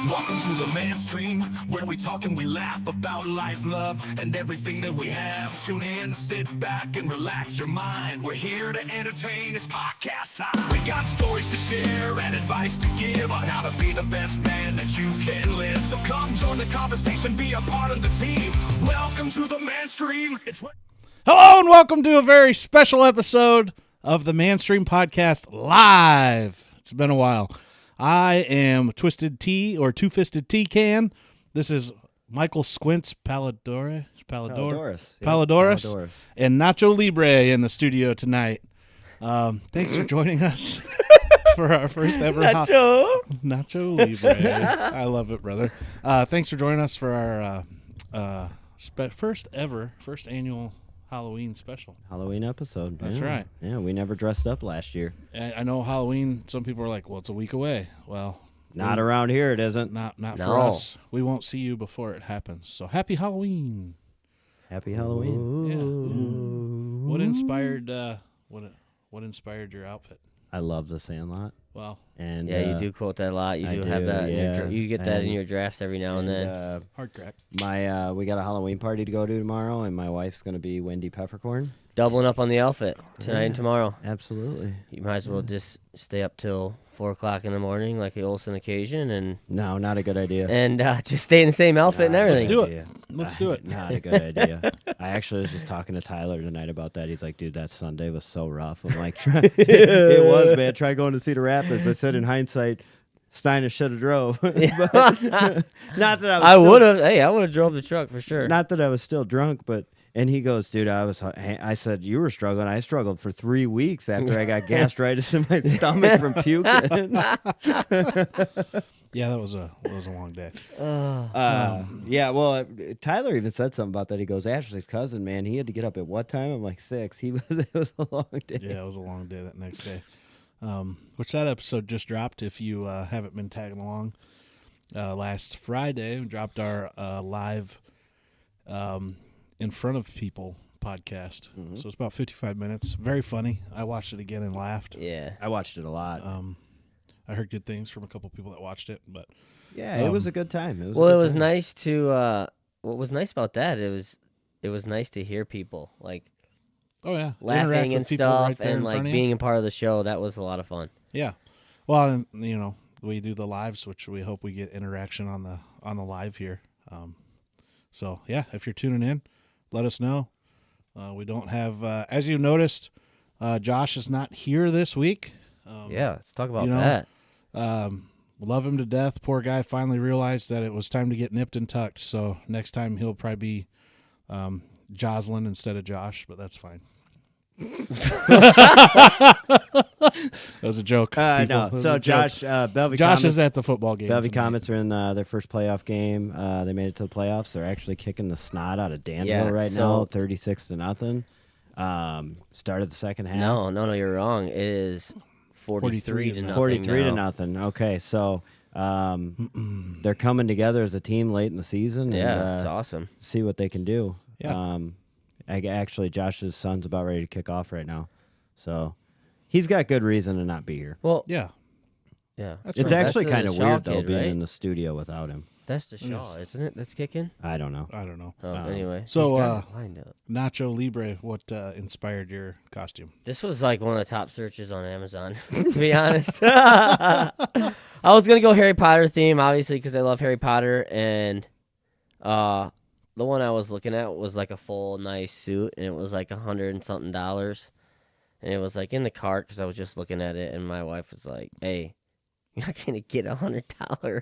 Welcome to the mainstream, where we talk and we laugh about life, love, and everything that we have. Tune in, sit back, and relax your mind. We're here to entertain, it's podcast time. We got stories to share and advice to give on how to be the best man that you can live. So come join the conversation, be a part of the team. Welcome to the mainstream. Hello and welcome to a very special episode of the Mainstream Podcast live. It's been a while. I am Twisted T or Two-Fisted T-Can. This is Michael Squints Palladores, and Nacho Libre in the studio tonight. Thanks for joining us for our first ever Nacho Libre. I love it, brother. Thanks for joining us for our first annual Halloween special. Halloween episode. That's right. Yeah, we never dressed up last year. I know Halloween, some people are like, well, it's a week away. Well, not around here it isn't. Not for us. We won't see you before it happens. So happy Halloween. Happy Halloween. Yeah. What inspired your outfit? I love The Sandlot. Wow. And yeah, you do quote that a lot. You do have that. You get that in your drafts every now and then. Hard crack. We got a Halloween party to go to tomorrow, and my wife's going to be Wendy Peppercorn. Doubling up on the outfit tonight and tomorrow. Absolutely. You might as well just stay up till 4 o'clock in the morning like the Olsen occasion, and no, not a good idea. And just stay in the same outfit and everything. Let's do it. Not a good idea. I actually was just talking to Tyler tonight about that. He's like, dude, that Sunday was so rough. I'm like, it was, man. Try going to Cedar Rapids. I said in hindsight, Steiner should have drove. Not that I would have. Hey, I would have drove the truck for sure. Not that I was still drunk, but. And he goes, dude, I said, you were struggling. I struggled for 3 weeks after I got gastritis in my stomach from puking. Yeah, that was a long day. Yeah, well, Tyler even said something about that. He goes, Ashley's cousin, man, he had to get up at what time? I'm like 6. It was a long day. Yeah, it was a long day that next day. Which that episode just dropped. If you haven't been tagging along, last Friday we dropped our live in front of people podcast. Mm-hmm. So it's about 55 minutes. Very funny. I watched it again and laughed. Yeah, I watched it a lot. I heard good things from a couple people that watched it, but yeah, it was a good time. It was nice to. What was nice about that? It was nice to hear people like. Oh yeah, laughing and stuff, and like being a part of the show. That was a lot of fun. Yeah, well, and, we do the lives, which we hope we get interaction on the live here. So yeah, if you're tuning in, let us know. We don't have, as you noticed, Josh is not here this week. Yeah, let's talk about that. Love him to death. Poor guy finally realized that it was time to get nipped and tucked. So next time he'll probably be Jocelyn instead of Josh, but that's fine. That was a joke. No. So Josh, Bellevue Josh Comets, is at the football game. Bellevue Comets are in their first playoff game. They made it to the playoffs. They're actually kicking the snot out of Danville right now, 36-0. Started the second half. No, you're wrong. It is 43 to nothing. 43 to nothing. Okay, so they're coming together as a team late in the season. Yeah, it's awesome. See what they can do. Yeah. Actually, Josh's son's about ready to kick off right now, so he's got good reason to not be here. Well, yeah. It's actually kind of weird though being in the studio without him. That's the Shaw, isn't it? That's kicking. I don't know. Oh, anyway. So, Nacho Libre, what inspired your costume? This was like one of the top searches on Amazon, to be honest. I was gonna go Harry Potter theme, obviously, because I love Harry Potter, and the one I was looking at was like a full nice suit, and it was like $100 and something, and it was like in the cart because I was just looking at it, and my wife was like, "Hey, you're not gonna get $100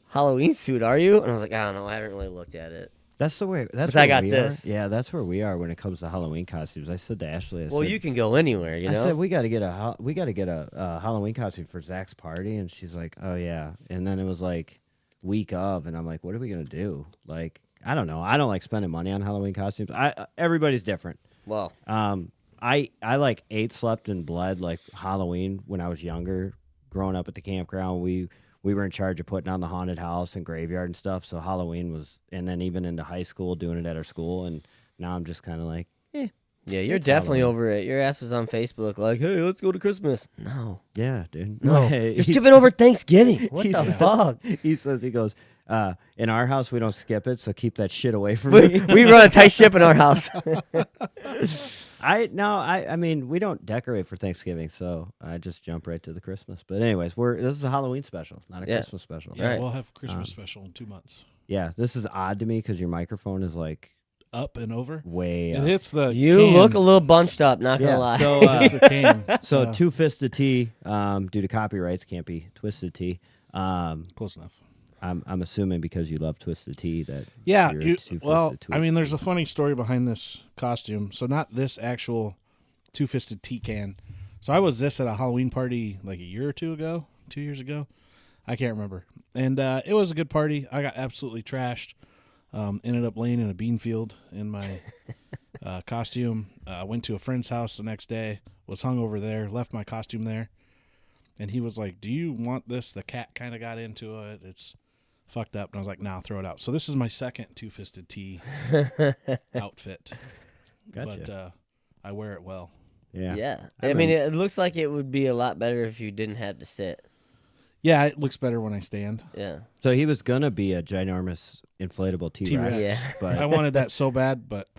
Halloween suit, are you?" And I was like, "I don't know, I haven't really looked at it." That's the way. That's but I got this. Yeah, that's where we are when it comes to Halloween costumes. I said to Ashley, "Well, you can go anywhere, you know." I said we got to get a Halloween costume for Zach's party, and she's like, "Oh yeah." And then it was like week of, and I'm like, "What are we gonna do?" Like, I don't know. I don't like spending money on Halloween costumes. Everybody's different. Well, I like ate, slept, and bled like Halloween when I was younger. Growing up at the campground, we we were in charge of putting on the haunted house and graveyard and stuff. So Halloween was, and then even into high school doing it at our school. And now I'm just kind of like, Yeah, you're It's definitely Halloween. over it. Your ass was on Facebook like, hey, let's go to Christmas. No. yeah, dude. No. Hey, You're skipping over Thanksgiving. What the says- fuck? he goes, in our house, we don't skip it. So keep that shit away from we, me. we run a tight ship in our house. I mean, we don't decorate for Thanksgiving, so I just jump right to the Christmas. But anyways, this is a Halloween special, not a Yeah. Christmas special. Yeah, Right. we'll have Christmas special in 2 months. Yeah, this is odd to me because your microphone is like Up and over. way It up. hits the. You can. look a little bunched up, not gonna Yeah, lie. so It's a can. so Yeah, two-fisted T, due to copyrights, can't be twisted T. close enough. I'm assuming because you love twisted T that Yeah. you're Well, two-fisted I mean, there's a funny story behind this costume. So not this actual two-fisted tea can. So I was this at a Halloween party like a year or 2 ago, 2 years ago. I can't remember. And it was a good party. I got absolutely trashed. Ended up laying in a bean field in my costume. Went to a friend's house the next day. Was hung over there. Left my costume there. And he was like, "Do you want this?" The cat kind of got into it. It's fucked up. And I was like, "Nah, throw it out." So this is my second two-fisted tea outfit. Gotcha. But I wear it well. yeah. yeah. I I mean, it looks like it would be a lot better if you didn't have to sit. Yeah, it looks better when I stand. Yeah. So he was gonna be a ginormous inflatable T-Rex, T-Rex. Yeah. but I wanted that so bad, but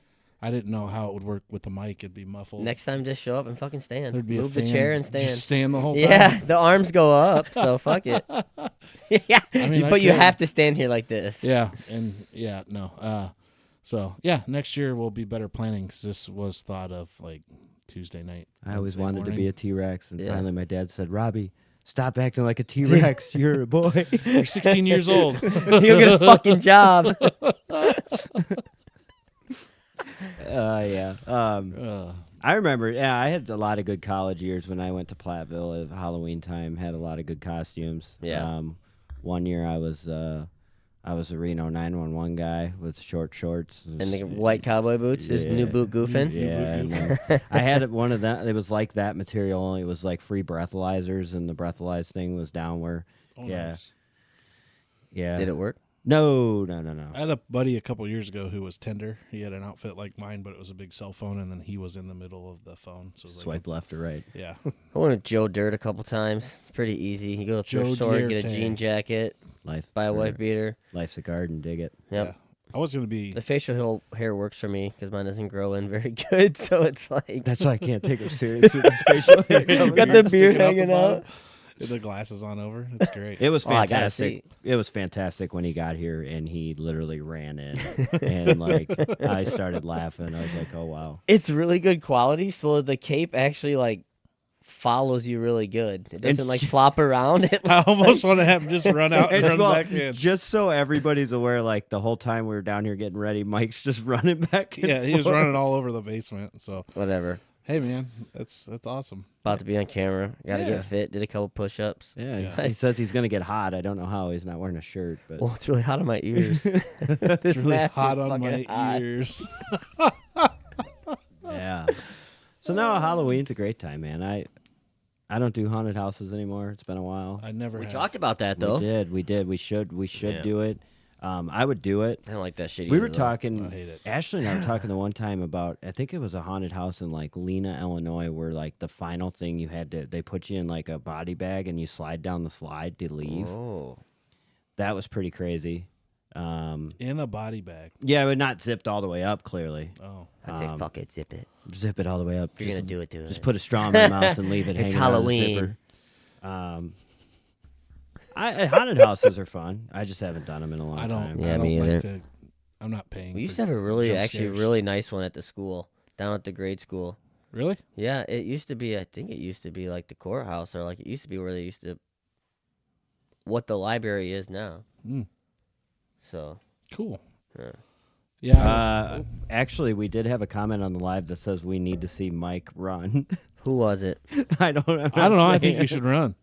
I didn't know how it would work with the mic. It'd be muffled. Next time, just show up and fucking stand. There'd be Move a the fan. chair and stand. Just stand the whole time. Yeah, the arms go up, so fuck it. Yeah, I mean, I but you could. have to stand here like this. Yeah, and yeah, no. So yeah, next year will be better planning because this was thought of like Tuesday night. I always Wednesday wanted to be morning. a T-Rex, and Yeah. finally my dad said, "Robbie, stop acting like a T-Rex. You're a boy." You're 16 years old. You'll get a fucking job. Yeah. I remember. Yeah, I had a lot of good college years when I went to Platteville at Halloween time. Had a lot of good costumes. Yeah. One year I was a Reno 911 guy with short shorts And the white cowboy boots, his new boot goofing. Yeah, and then I had one of them. It was like that material, only it was like free breathalyzers, and the breathalyze thing was down where. Oh, Yeah. nice. Yeah. Did it work? No. I had a buddy a couple years ago who was tender. He had an outfit like mine, but it was a big cell phone, and then he was in the middle of the phone. So it was like, Swipe left or right. yeah, I went with Joe Dirt a couple times. It's pretty easy. You go to the thrift Joe store, get a Dirt. jean jacket, Life. buy a or wife beater. Life's a garden. Dig it. Yep. yeah. I was gonna be. The facial hair works for me because mine doesn't grow in very good. So it's like That's why I can't take him seriously. With his facial hair coming got in. the beard sticking out hanging the out. bottom, with the glasses on over. It's great. It was Oh, I gotta fantastic. It was fantastic when he got here and he literally ran in and like I started laughing. I was like, "Oh wow!" It's really good quality, so the cape actually like follows you really good. It doesn't like flop around. It I almost want to have him just run out and run well, back in. just so everybody's aware, like the whole time we were down here getting ready, Mike's just running back. And Yeah, he was forth. running all over the basement. So whatever. hey, man, that's awesome. About to be on camera. Got to Yeah. get fit. Did a couple push-ups. Yeah, Yeah. he says he's gonna get hot. I don't know how. He's not wearing a shirt, but Well, it's really hot on my ears. this It's really mask hot is on fucking my hot. ears. yeah. So now Halloween's a great time, man. I don't do haunted houses anymore. It's been a while. I never. We have. talked about that though. We did. We should Yeah. do it. I would do it. I don't like that shit. We either, were though. talking. I hate it. Ashley and I were talking the one time about. I think it was a haunted house in like Lena, Illinois, where like the final thing you had to. They put you in like a body bag and you slide down the slide to leave. Oh. That was pretty crazy. In a body bag. Yeah, but not zipped all the way up. Clearly, Oh, I'd say fuck it, zip it. zip it all the way up. If you're gonna do it, do it. Just put a straw in my mouth and leave it It's hanging out of the Halloween. zipper. Haunted houses are fun. I just haven't done them in a long I don't. time. Yeah, I don't me like either. to. I'm not paying. We used for to have a really, jump actually, scares. really nice one at the school, down at the grade school. Really? Yeah, it used to be. I think it used to be like the courthouse, or like it used to be where they used to. What the library is now. Mm, So. cool. Yeah. Yeah. Actually, we did have a comment on the live that says we need to see Mike run. Who was it? I don't know. I don't know. I think you should run.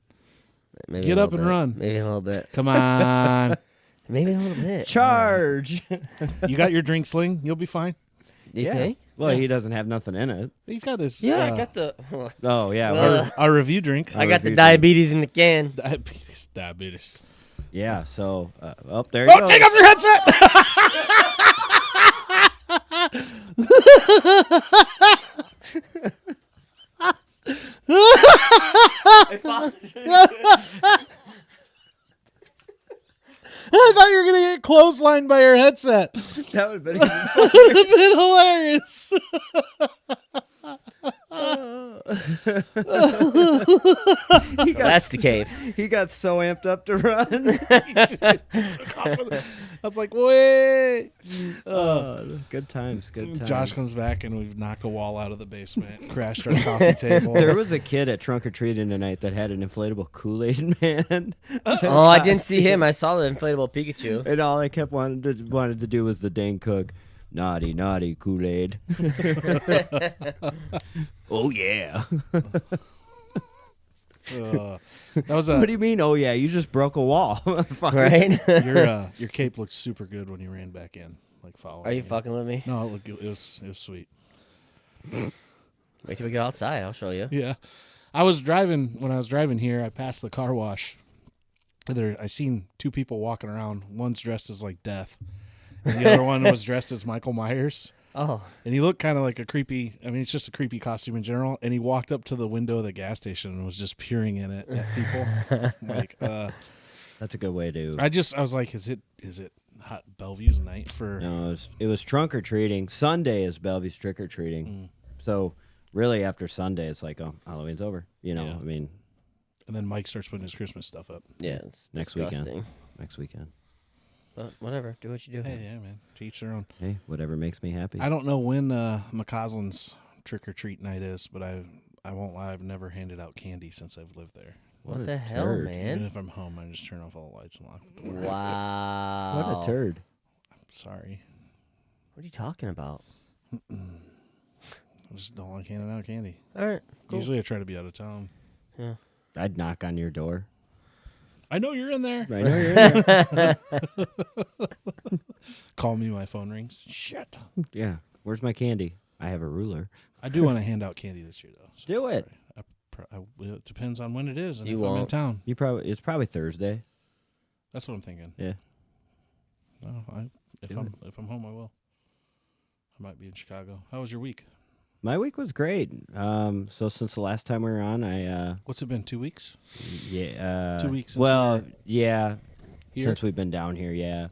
Maybe Get a up little and bit. run. Maybe a little bit. Come on. Maybe a little bit. charge. You got your drink sling. You'll be fine. Do you yeah. think? Well, he doesn't have nothing in it. He's got his. Yeah, I got the. Oh yeah. Uh, we're- our review drink. I got the review drink. diabetes in the can. Diabetes. Yeah. So, there you go. Take off your headset. I thought you were gonna get clotheslined by your headset. That would have been. That would have been hilarious. That's the cave. He got so amped up to run. Took off with it. I was like, wait. Good times. Good times. Josh comes back and we've knocked a wall out of the basement, crashed our coffee table. There was a kid at trunk or treating tonight that had an inflatable Kool-Aid man. Oh, I didn't see him. I saw the inflatable Pikachu. And all I kept wanted to do was the dang cook. Naughty, naughty Kool-Aid. Oh, yeah. That was What do you mean, oh, yeah? You just broke a wall. Right? your cape looked super good when you ran back in, like following. Are you fucking with me? No, it was sweet. Wait till we get outside. I'll show you. Yeah, when I was driving here, I passed the car wash. I seen two people walking around. One's dressed as like Death, and the other one was dressed as Michael Myers. Oh. And he looked kind of like a creepy. I mean, it's just a creepy costume in general. And he walked up to the window of the gas station and was just peering in it at people. Like, That's a good way to. I was like, is it hot Bellevue's night for? No, it was trunk or treating. Sunday is Bellevue's trick or treating. So really, after Sunday, it's like, oh, Halloween's over. You know, Yeah. I mean, And then Mike starts putting his Christmas stuff up. Yeah, it's Next disgusting. weekend. Next weekend. But whatever. Do what you do. Hey, yeah, man. To each their own. Hey, whatever makes me happy. I don't know when McCausland's trick or treat night is, but I won't lie. I've never handed out candy since I've lived there. What a the hell, turd. Even man? if I'm home, I just turn off all the lights and lock the door. Wow. What a turd. Sorry, What are you talking about? I just don't like handing out candy. All right. Cool. Usually, I try to be out of town. Yeah. I'd knock on your door. I know you're in there. I know you're in there. Call me. My phone rings. Shit. Yeah. Where's my candy? I have a ruler. I do want to hand out candy this year, though. So Do it. it depends on when it is and You if I'm in won't. town. It's probably Thursday. That's what I'm thinking. Yeah. No, if Do I'm home, I will. I might be in Chicago. How was your week? My week was great. So since the last time we were on, What's it been? 2 weeks? 2 weeks since Well, we were yeah, here? since we've been down here, yeah.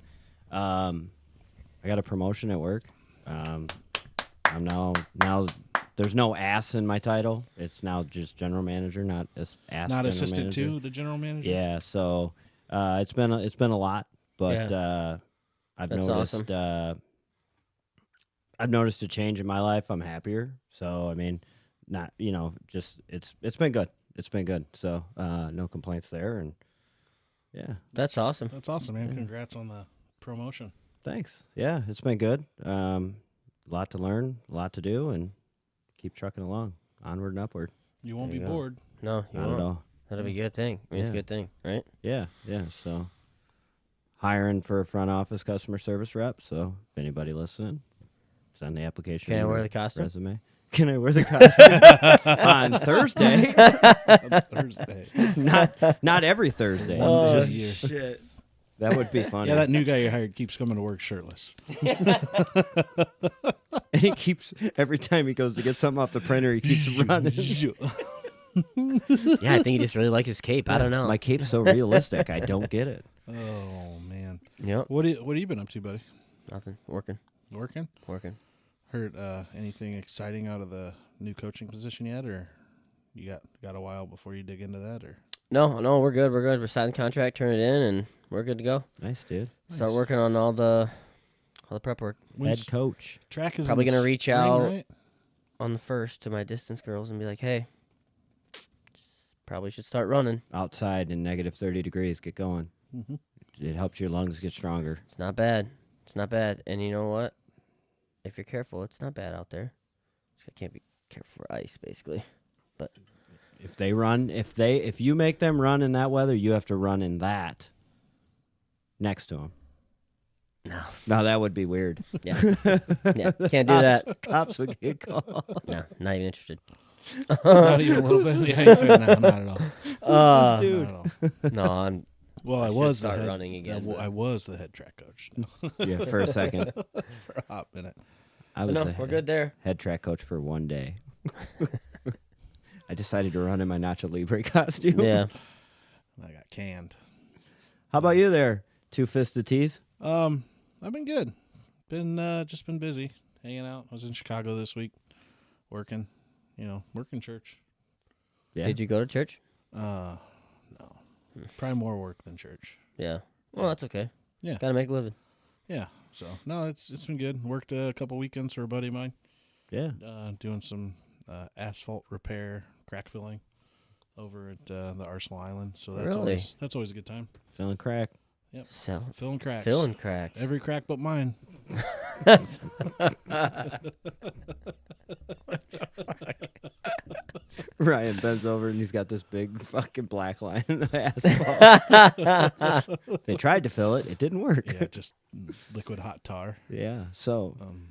I got a promotion at work. I'm now there's no ass in my title. It's now just general manager, not ass. Not general assistant manager. to the general manager. Yeah, so it's been a lot, but I've That's noticed awesome. I've noticed a change in my life. I'm happier. So I mean, not just it's been good. It's been good. So no complaints there, and yeah, That's awesome. That's awesome, man. Congrats on the promotion. thanks. Yeah, it's been good. A lot to learn, a lot to do, and keep trucking along, onward and upward. You won't There be you go. bored. No, you Not won't. at all. That'll be a good thing. I mean, it's a Yeah. good thing, right? Yeah. So hiring for a front office customer service rep. So if anybody listening, send the application. Can I and wear the costume? Resume. Can I wear the costume on Thursday? On Thursday. Not every Thursday. Oh, Just- year. shit. that would be funny. Yeah, that new guy you hired keeps coming to work shirtless. And he keeps every time he goes to get something off the printer, he keeps running. Yeah, I think he just really likes his cape. I don't know. My cape's so realistic. I don't get it. Oh man. Yep. What have you been up to, buddy? Nothing. Working. Working? Heard anything exciting out of the new coaching position yet, or you got a while before you dig into that, or? No, we're good. We're signing the contract, turn it in, and we're good to go. Nice, dude. Start working on all the prep work. When's Head coach. track is Probably in the gonna reach spring, out. right? On the 1st to my distance girls and be like, hey, probably should start running. Outside in negative 30 degrees. Get going. Mm-hmm. It helps your lungs get stronger. It's not bad. It's not bad. And you know what? If you're careful, it's not bad out there. I can't be careful for ice, basically. But If they run, if you make them run in that weather, you have to run in that next to them. no, No, that would be weird. yeah, can't do that. Cops would get called. No, not even interested. Not even a little bit. Yeah, he said no, not at all. Who's this Not dude? at all. No, I'm Well, I should was start the head, running again, I but- was the head track coach Yeah, for a second. for a hot minute. I But was no, the we're good there. head track coach for one day. I decided to run in my Nacho Libre costume. Yeah. I got canned. How about you there, two-fisted tees? I've been good. Just been busy, hanging out. I was in Chicago this week, working. Working church. Yeah. Did you go to church? No, probably more work than church. Yeah. Well, that's okay. Yeah. Gotta make a living. Yeah. So no, it's been good. Worked a couple weekends for a buddy of mine. Yeah. Doing some asphalt repair, crack filling over at the Arsenal Island. So that's Really? always a good time. Feeling crack. Filling cracks. Filling cracks. Every crack but mine. Ryan bends over and he's got this big fucking black line in the asphalt. They tried to fill it. It didn't work. Yeah, just liquid hot tar. Yeah. So, Um,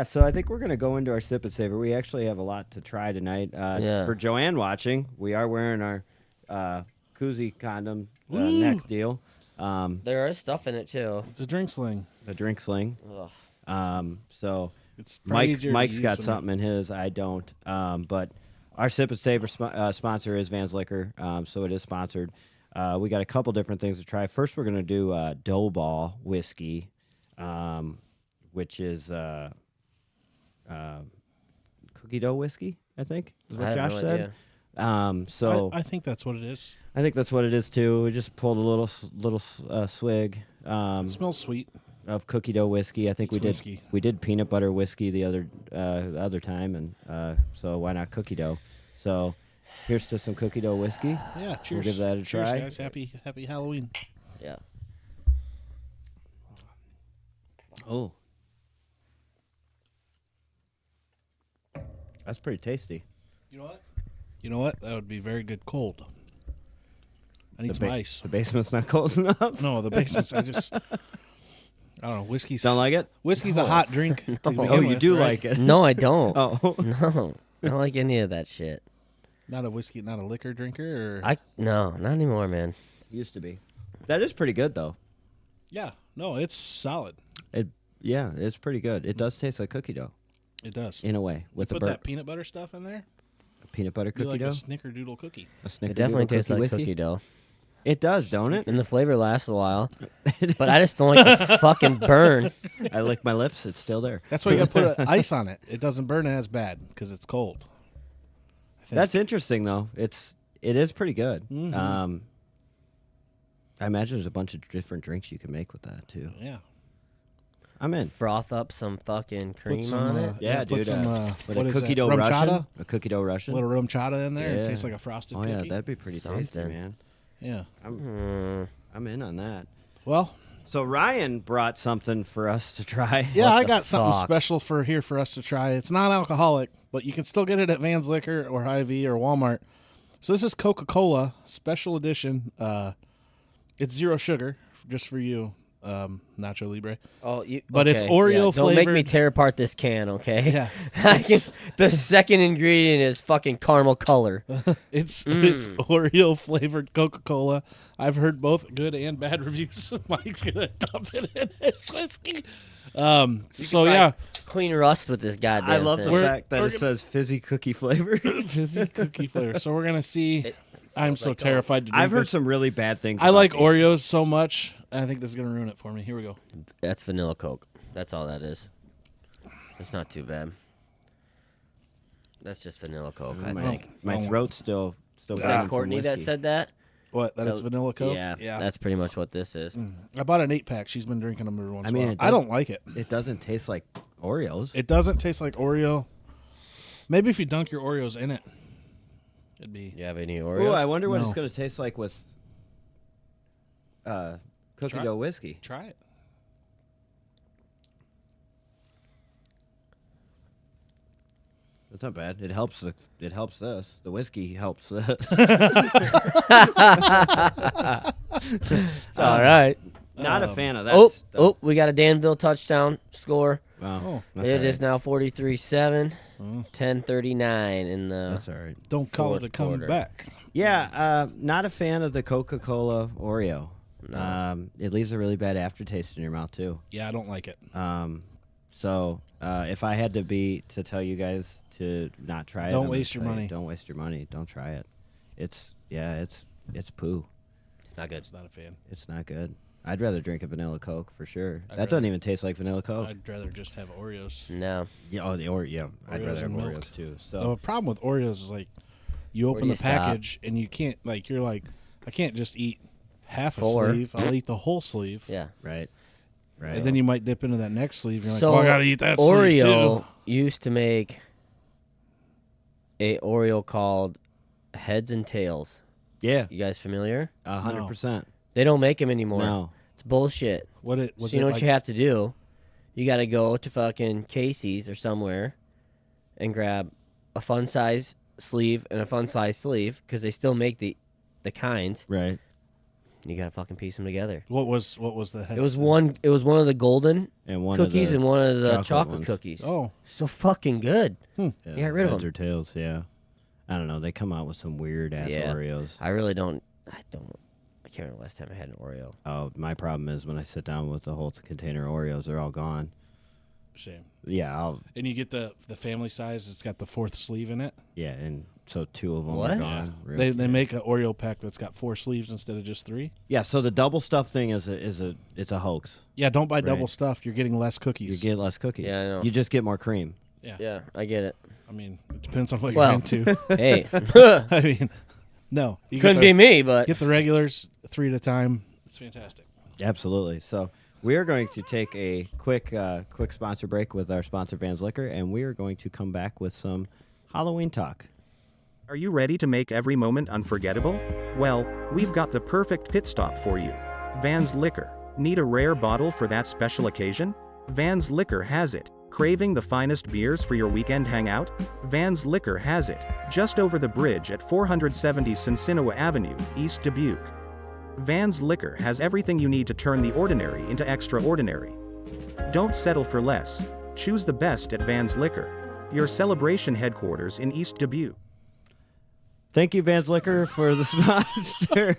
so I think we're going to go into our sip and savor. We actually have a lot to try tonight. Yeah. For Joanne watching, we are wearing our koozie condom Woo! neck deal. There is stuff in it too. it's a drink sling. The drink sling. Ugh. So It's probably Mike, easier to Mike's use got than- something in his. I don't. But our sip and savor sponsor is Van's Liquor, so it is sponsored. We got a couple different things to try. First, we're gonna do Dough Ball whiskey, which is cookie dough whiskey. I think is I what have Josh no said. idea. So I think that's what it is. I think that's what it is too. We just pulled a little swig. It smells sweet. Of cookie dough whiskey. I think It's we whiskey. did. We did peanut butter whiskey the other time, and so why not cookie dough? So here's to some cookie dough whiskey. Yeah, cheers. We'll give that a Cheers, try. guys. Happy Halloween. Yeah. Oh, that's pretty tasty. You know what? That would be very good cold. I need some ice. The basement's not cold enough. No, the basement's. I don't know. Whiskey's Don't like it? whiskey's a hot drink. To begin Oh, you with, do right? like it. No, I don't. Oh, No. I don't like any of that shit. Not a whiskey, not a liquor drinker. Or No, not anymore, man. used to be. That is pretty good though. yeah, no, it's solid. Yeah, it's pretty good. It does taste like cookie dough It does. in a way with Put the that peanut butter stuff in there. peanut butter Be cookie like dough. a snickerdoodle cookie. A It definitely tastes like whiskey. cookie dough. It does, don't it? And the flavor lasts a while. But I just don't like the fucking burn. I lick my lips. It's still there. That's why you got to put ice on it. It doesn't burn as bad because it's cold. I think. That's interesting though. It is pretty good. Mhm. I imagine there's a bunch of different drinks you can make with that too. Yeah. I'm in. Froth up some fucking cream some, on it. Yeah, put dude. some, With what a is cookie that? dough Rum Russian. chata? A cookie dough A Russian. little rum chata in there. Yeah. It tastes like a frosted Oh cookie. yeah, that'd be pretty tasty, Something. man. Yeah. I'm in on that. Well, So Ryan brought something for us to try. yeah, What I the got something fuck? special for us to try. It's non-alcoholic, but you can still get it at Van's Liquor or Hy-Vee or Walmart. So this is Coca-Cola special edition. It's zero sugar, just for you, Nacho Libre. Oh, But it's okay, Oreo Don't make me flavored. tear apart this can, okay? Yeah, The second ingredient is fucking caramel color. it's Oreo flavored Coca-Cola. I've heard both good and bad reviews. Mike's gonna dump it in his whiskey. So yeah, Clean rust with this goddamn I love thing. the We're- fact that we're it gonna- says fizzy cookie flavor. fizzy cookie flavor. So we're gonna see. It I'm smells so like terrified to drink I've heard this. some really bad things. I about like these. Oreos so much. I think this is gonna ruin it for me. Here we go. That's vanilla Coke. That's all that is. It's not too bad. That's just vanilla Coke, I My, think. my Oh. throat's still Was bleeding that from Courtney that whiskey. said that? What? That it's That- vanilla Coke? Yeah, Yeah. that's pretty much what this is. I bought an 8-pack. She's been drinking them every once I in a mean, while. it I does- don't like it. It doesn't taste like Oreos. It doesn't taste like Oreo. Maybe if you dunk your Oreos in it, it'd be. You have any Ooh, Oreo? I wonder what No. it's going to taste like with cookie Try- dough whiskey. Try it. It's not bad. It helps. It helps this. The whiskey helps this. all right. Not a fan of that. Oh, stuff. oh, we got a Danville touchdown score. Wow. Oh. That's It all is right. now 43-7, Oh. 10:39 in the. That's all right. Don't call it a Fourth quarter. comeback. Yeah, not a fan of the Coca-Cola Oreo. No. It leaves a really bad aftertaste in your mouth too. Yeah, I don't like it. So if I had to tell you guys to not try it, Don't I'm gonna waste your tell you, money. Don't waste your money. Don't try it. It's poo. It's not good. Not a fan. It's not good. I'd rather drink a vanilla Coke for sure. I'd That doesn't rather- even taste like vanilla Coke. I'd rather just have Oreos. No. Yeah, I'd Oreos rather have and milk. Oreos too. The So problem with Oreos is like you Where open do the you stop? package and you can't you're like I can't just eat half a 4. sleeve. I'll eat the whole sleeve. Yeah. right. And then you might dip into that next sleeve. You're like, So well, I gotta eat that sleeve Oreo too. used to make a Oreo called Heads and Tails. Yeah, You guys familiar? 100%. They don't make them anymore. No. It's bullshit. What it was So you know it what like? you have to do? You got to go to fucking Casey's or somewhere and grab a fun size sleeve and a fun size sleeve because they still make the kinds. Right. You got to fucking piece them together. What was the head? It was one of the golden And one cookies of the and one of the chocolate chocolate ones. cookies. Oh, So fucking good. Yeah, You got rid of heads them. or tails, yeah. I don't know. They come out with some weird ass Yeah. Oreos. I really don't. I can't remember the last time I had an Oreo. Oh, my problem is when I sit down with the whole container of Oreos, they're all gone. same. Yeah, And you get the family size. It's got the 4th sleeve in it. and so 2 of them What? are Yeah. gone. They make an Oreo pack that's got 4 sleeves instead of just 3. Yeah, so the double stuff thing is a hoax. Yeah, don't buy double Right. stuffed. You're getting less You cookies. get less cookies. Yeah, I know. You just get more cream. Yeah, I get it. I mean, it depends on what Well, you're into. Hey, I mean, no, you get couldn't the- be me, but Get the regulars 3 at a time. It's fantastic. Absolutely. So we are going to take a quick sponsor break with our sponsor, Vans Liquor, and we are going to come back with some Halloween talk. Are you ready to make every moment unforgettable? Well, we've got the perfect pit stop for you. Vans Liquor. Need a rare bottle for that special occasion? Vans Liquor has it. Craving the finest beers for your weekend hangout? Vans Liquor has it, just over the bridge at 470 Cincinnati Avenue, East Dubuque. Vans Liquor has everything you need to turn the ordinary into extraordinary. Don't settle for less. Choose the best at Vans Liquor, your celebration headquarters in East Dubuque. Thank you, Vans Liquor, for the sponsor.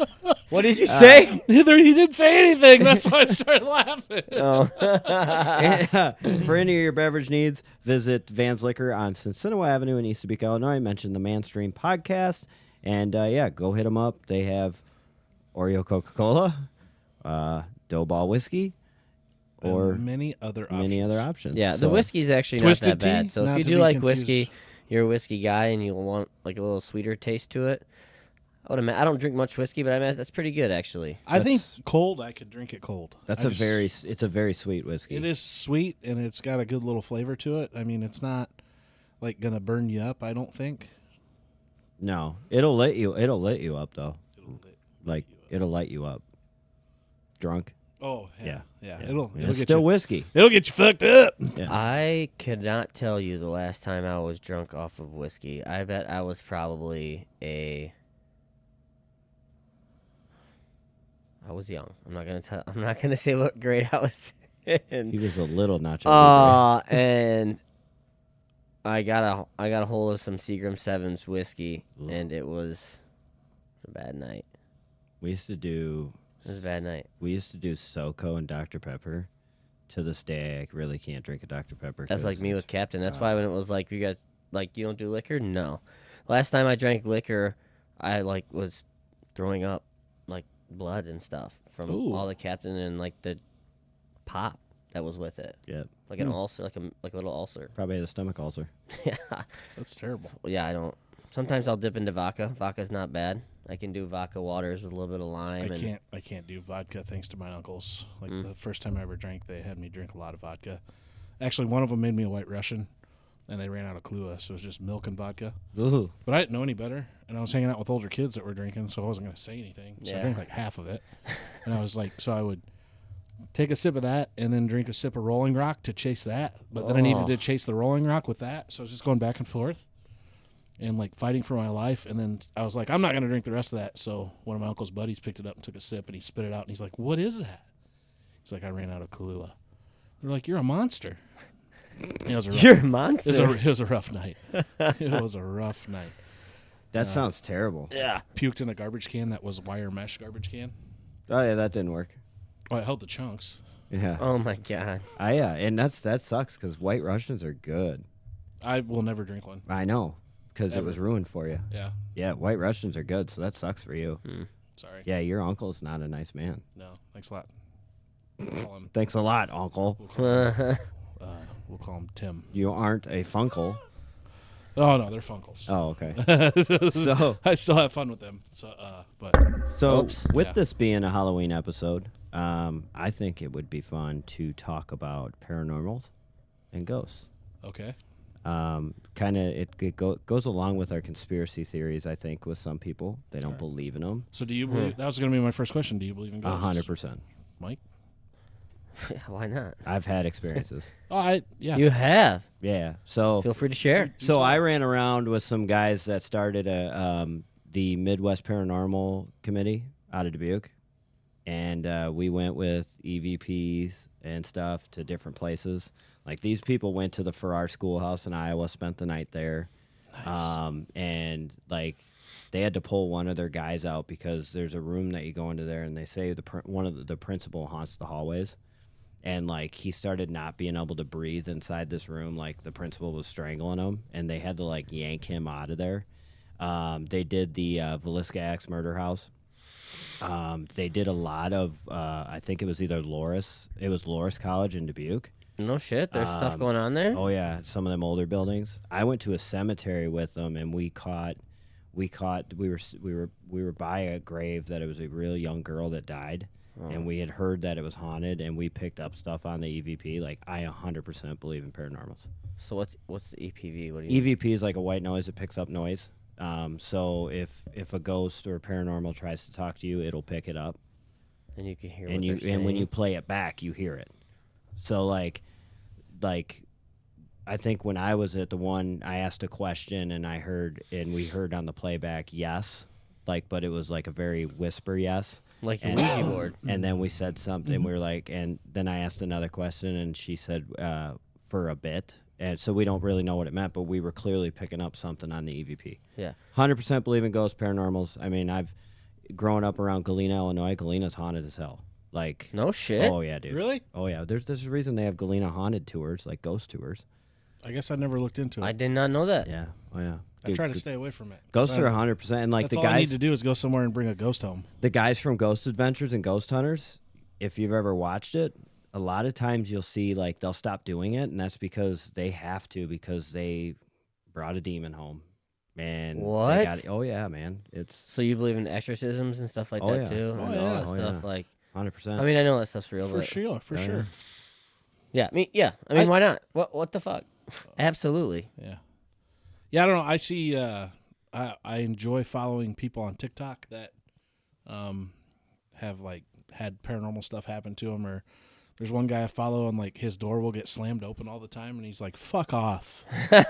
what did you say? Neither he didn't say anything. That's why I started laughing. Oh. For any of your beverage needs, visit Vans Liquor on Cincinnati Avenue in East Dubuque, Illinois. Mention the Manstream podcast. And go hit them up. They have Oreo Coca-Cola, Dough Ball Whiskey, or And many other options. many other options. Yeah, the So- whiskey's actually not Twisted that bad. tea? So Not if to you do be like confused. whiskey, you're a whiskey guy and you want like a little sweeter taste to it. I don't drink much whiskey, but I mean that's pretty good actually. I think cold. I could drink it cold. That's I it's a very sweet whiskey. It is sweet and it's got a good little flavor to it. I mean, it's not like gonna burn you up. I don't think. No, it'll lit you up though. It'll light you up. Drunk. Oh yeah. Yeah. It'll It's get still you. whiskey. It'll get you fucked up. Yeah. I cannot tell you the last time I was drunk off of whiskey. I bet I was probably I was young. I'm not gonna say what grade I was He in. was a little notch. Over And I got a hold of some Seagram 7's whiskey, Ooh. and it was a bad night. we used to do It was a bad night. SoCo and Dr. Pepper. To this day, I really can't drink a Dr. Pepper. That's 'cause like me with it's- Captain. That's why when it was like, you guys, like, you don't do liquor? No. Last time I drank liquor, I, like, was throwing up, like, blood and stuff from Ooh. all the Captain and, like, the pop that was with it. Yep. Like an ulcer, like a little ulcer. Probably had a stomach ulcer. Yeah. That's terrible. Yeah, I don't. Sometimes I'll dip into vodka. Vodka's not bad. I can do vodka waters with a little bit of lime. I can't do vodka thanks to my uncles. Like the first time I ever drank, they had me drink a lot of vodka. Actually, one of them made me a White Russian, and they ran out of Kahlua, so it was just milk and vodka. Ooh. But I didn't know any better, and I was hanging out with older kids that were drinking, so I wasn't going to say anything. So I Yeah. drank like half of it, and I was like, so I would take a sip of that and then drink a sip of Rolling Rock to chase that. But then I needed to chase the Rolling Rock with that, so I was just going back and forth and like fighting for my life. And then I was like, I'm not going to drink the rest of that. So one of my uncle's buddies picked it up and took a sip, and he spit it out, and he's like, what is that? He's like, I ran out of Kahlua. They're like, you're a monster. And it was a rough, You're a monster. it was a rough night. It was a rough night. That sounds terrible. Yeah. Puked in a garbage can that was wire mesh garbage can. Oh yeah, that didn't work. Oh, it held the chunks. Yeah. Oh my god. Yeah, and that sucks because White Russians are good. I will never drink one. I know, because it Ever. was ruined for you. Yeah. Yeah, White Russians are good, so that sucks for you. Sorry. Yeah, your uncle's not a nice man. No. Thanks a lot. We'll call him, Thanks a lot, Uncle. we'll call him Tim. You aren't a funkle. Oh no, they're Funkles. Oh, okay. So I still have fun with them. So, but So with Yeah. this being a Halloween episode, I think it would be fun to talk about paranormals and ghosts. okay. Kind of it goes along with our conspiracy theories. I think with some people they don't believe in them. So do you believe? That was going to be my first question. Do you believe in ghosts? 100%. Mike? Why not? I've had experiences. Oh, yeah. You have. Yeah. So Feel free to share. So I ran around with some guys that started the Midwest Paranormal Committee out of Dubuque, and we went with EVPs and stuff to different places. Like these people went to the Farrar Schoolhouse in Iowa, spent the night there, and like they had to pull one of their guys out because there's a room that you go into there, and they say one of the principal haunts the hallways. And, like, he started not being able to breathe inside this room. Like, the principal was strangling him, and they had to, like, yank him out of there. They did the Villisca murder house. They did a lot of, I think it was either Loris. It was Loris College in Dubuque. No shit. There's stuff going on there. Oh, yeah, some of them older buildings. I went to a cemetery with them, and we were by a grave that it was a real young girl that died. And we had heard that it was haunted, and we picked up stuff on the EVP. Like, I 100% believe in paranormals. So what's the EPV? What do you? EVP is like a white noise that picks up noise. So if a ghost or paranormal tries to talk to you, it'll pick it up, And you can hear. and what when you play it back, you hear it. So like, I think when I was at the one, I asked a question, and we heard on the playback yes, but it was like a very whisper yes. like your And, Ouija board. and then we said something. We were like, and then I asked another question, and she said for a bit. And so we don't really know what it meant, but we were clearly picking up something on the EVP. Yeah. 100% believe in ghosts, paranormals. I mean, I've grown up around Galena, Illinois. Galena's haunted as hell. Like, No shit. oh yeah, dude. Really? Oh yeah. There's a reason they have Galena haunted tours, like ghost tours. I guess I never looked into it. I did not know that. Yeah. Oh yeah. I try to stay away from it. Ghosts I- are 100%, and like That's the all I need guys, to do is go somewhere and bring a ghost home. the guys from Ghost Adventures and Ghost Hunters. If you've ever watched it, a lot of times you'll see like they'll stop doing it, and that's because they have to because they brought a demon home. And they What? oh yeah, man, it's So you believe in exorcisms and stuff like Oh, that yeah. too? Oh, and all yeah. that Oh, stuff. yeah. Like, 100%. I mean, I know that stuff's real, For but sure. For Yeah. sure. yeah, I mean, why not? What the fuck? Absolutely. Yeah. Yeah, I don't know. I see I enjoy following people on TikTok that have like had paranormal stuff happen to them, or there's one guy I follow and like his door will get slammed open all the time and he's like, fuck off.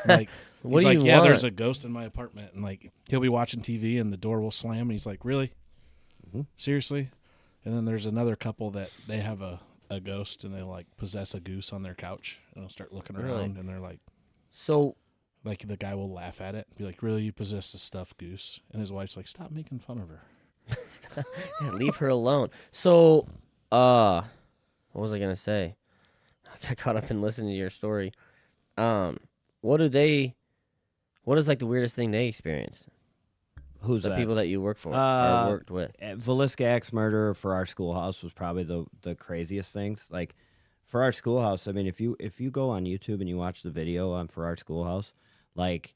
Like What he's do like, you yeah, want? there's a ghost in my apartment, and like he'll be watching TV and the door will slam and he's like, really? Seriously? And then there's another couple that they have a ghost and they like possess a goose on their couch and they'll start looking Really? around and they're So like the guy will laugh at it, be like, really, you possess a stuffed goose? And his wife's like, stop making fun of her. yeah, leave her alone. So, what was I gonna say? I got caught up in listening to your story. What is like the weirdest thing they experienced? Who's The that? people that you work for or worked with. Villisca Axe murder for our schoolhouse was probably the craziest things. Like for our schoolhouse, I mean, if you go on YouTube and you watch the video on for our schoolhouse, like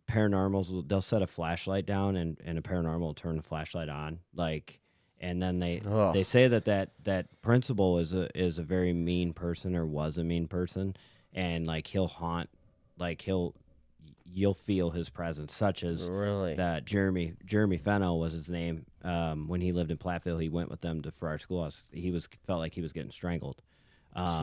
paranormals, they'll set a flashlight down and a paranormal will turn the flashlight on, like, and then they Ugh. say that principal is a very mean person or was a mean person, and like he'll haunt, like you'll feel his presence, such as Really? that Jeremy Fennell was his name. When he lived in Platteville, he went with them for our schoolhouse. He felt like he was getting strangled.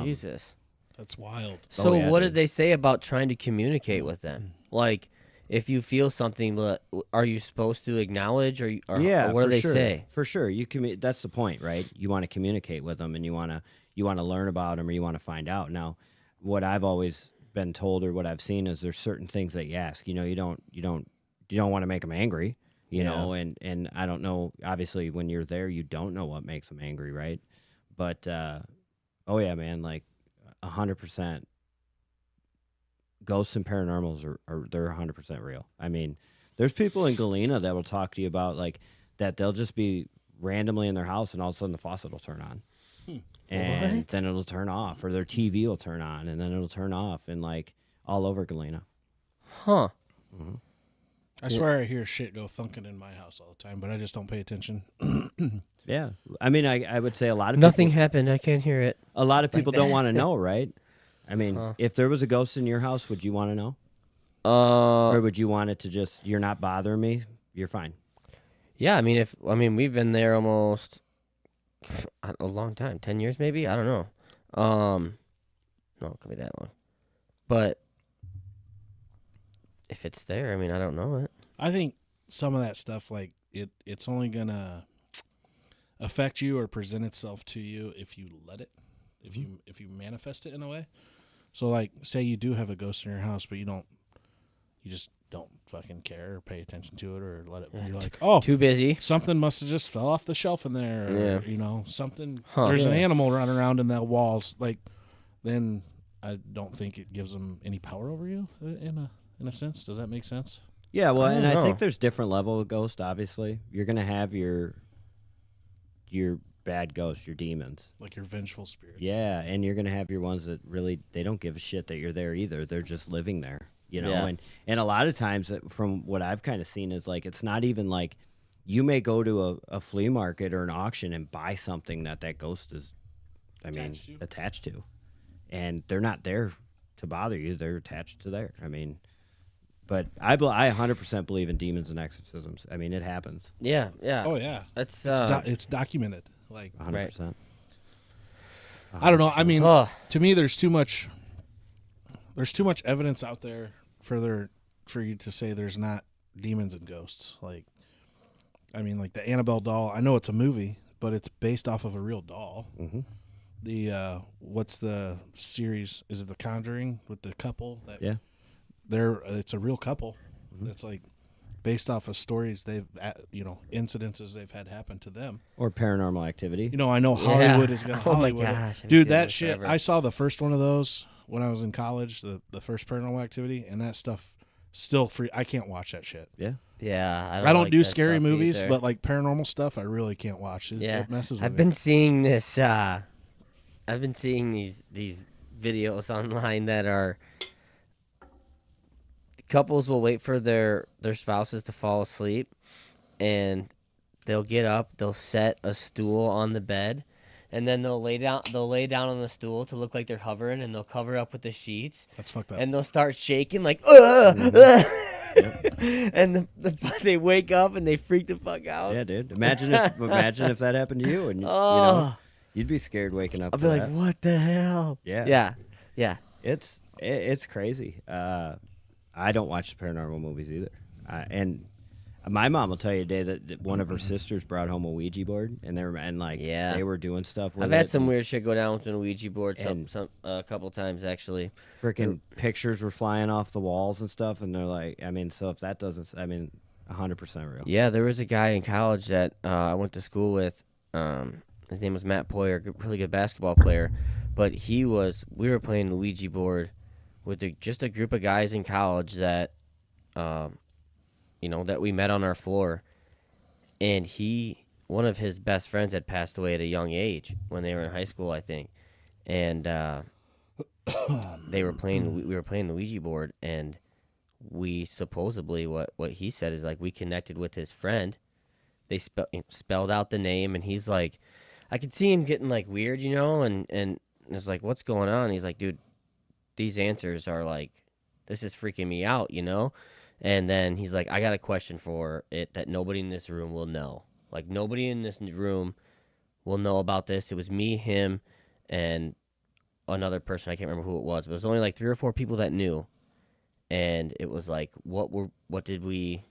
Jesus. That's wild. So yeah, what dude. did they say about trying to communicate with them? Like, if you feel something, are you supposed to acknowledge, or Yeah, or what do for they sure. say? For sure, that's the point, right? You want to communicate with them, and you want to learn about them, or you want to find out. Now, what I've always been told, or what I've seen, is there's certain things that you ask. You know, you don't you don't want to make them angry, you know, and I don't know, obviously when you're there, you don't know what makes them angry, right? But, oh yeah, man, like 100% ghosts and paranormals are they're 100% real. I mean, there's people in Galena that will talk to you about like that they'll just be randomly in their house and all of a sudden the faucet will turn on. And What? then it'll turn off, or their TV will turn on and then it'll turn off, and like all over Galena. Huh. I swear I hear shit go thunking in my house all the time, but I just don't pay attention. Yeah. I mean, I would say a lot of Nothing people, happened. I can't hear it. a lot of people don't want to know, right? I mean, Huh. if there was a ghost in your house, would you want to know? Uh, Or would you want it to just, you're not bothering me, you're fine? yeah. I mean, we've been there almost a long time, 10 years maybe. I don't know. No, it could be that long. But if it's there, I mean, I don't know it. I think some of that stuff, like it's only gonna affect you or present itself to you if you let it, if you manifest it in a way. So, like, say you do have a ghost in your house, but you just don't fucking care or pay attention to it or let it. You're like, oh, Too busy. something must have just fell off the shelf in there. Or, Yeah. Something. Huh. There's an Yeah. animal running around in the walls. Like, then I don't think it gives them any power over you in a sense. Does that make sense? Yeah, well, I and don't I think know. there's different level of ghost, obviously. You're going to have your bad ghosts, your demons. Like your vengeful spirits. Yeah, and you're going to have your ones that really, they don't give a shit that you're there either. They're just living there, you know? Yeah. And a lot of times, from what I've kind of seen, is like, it's not even like, you may go to a flea market or an auction and buy something that ghost is, attached to. And they're not there to bother you. They're attached to there. I mean, but I 100% believe in demons and exorcisms. I mean, it happens. Yeah. Yeah. Oh yeah. That's It's documented. Like 100%. I don't know. I mean, Oh. to me, there's too much evidence out there for you to say there's not demons and ghosts. Like, I mean, like the Annabelle doll. I know it's a movie, but it's based off of a real doll. Mm-hmm. The what's the series? Is it The Conjuring with the couple? Yeah. It's a real couple. It's like based off of stories incidences they've had happen to them. Or paranormal activity. I know Hollywood is going to Oh my Hollywood. gosh, I've Dude, seen that those shit. forever. I saw the first one of those when I was in college, the first Paranormal Activity, and that stuff still free. I can't watch that shit. Yeah. Yeah. I don't like do that scary stuff movies, either. but like paranormal stuff, I really can't watch. It messes with I've me. been seeing this. I've been seeing these videos online that are couples will wait for their spouses to fall asleep, and they'll get up, they'll set a stool on the bed, and then they'll lay down on the stool to look like they're hovering, and they'll cover up with the sheets, That's fucked up. and they'll start shaking like ugh. And they wake up and they freak the fuck out. Yeah, dude. Imagine if that happened to you, and Oh. you'd be scared waking up. I'll to be like, that. what the hell? Yeah. Yeah. It's crazy. I don't watch paranormal movies either. And my mom will tell you today that one of her sisters brought home a Ouija board, and they were doing stuff with I've it. had some weird shit go down with an Ouija board And- a couple times actually. freaking pictures were flying off the walls and stuff, and they're like, I mean, so if that doesn't, 100% real. Yeah, there was a guy in college that I went to school with. His name was Matt Poyer, really good basketball player. But we were playing the Ouija board with just a group of guys in college that, that we met on our floor. And one of his best friends had passed away at a young age when they were in high school, I think. And we were playing the Ouija board, and we supposedly, what he said is like, we connected with his friend. They spelled out the name, and he's like, I could see him getting like weird, and it's like, what's going on? And he's like, dude, these answers are like, this is freaking me out, And then he's like, I got a question for it that nobody in this room will know. Like, nobody in this room will know about this. It was me, him, and another person. I can't remember who it was. But it was only like 3 or 4 people that knew. And it was like, what did we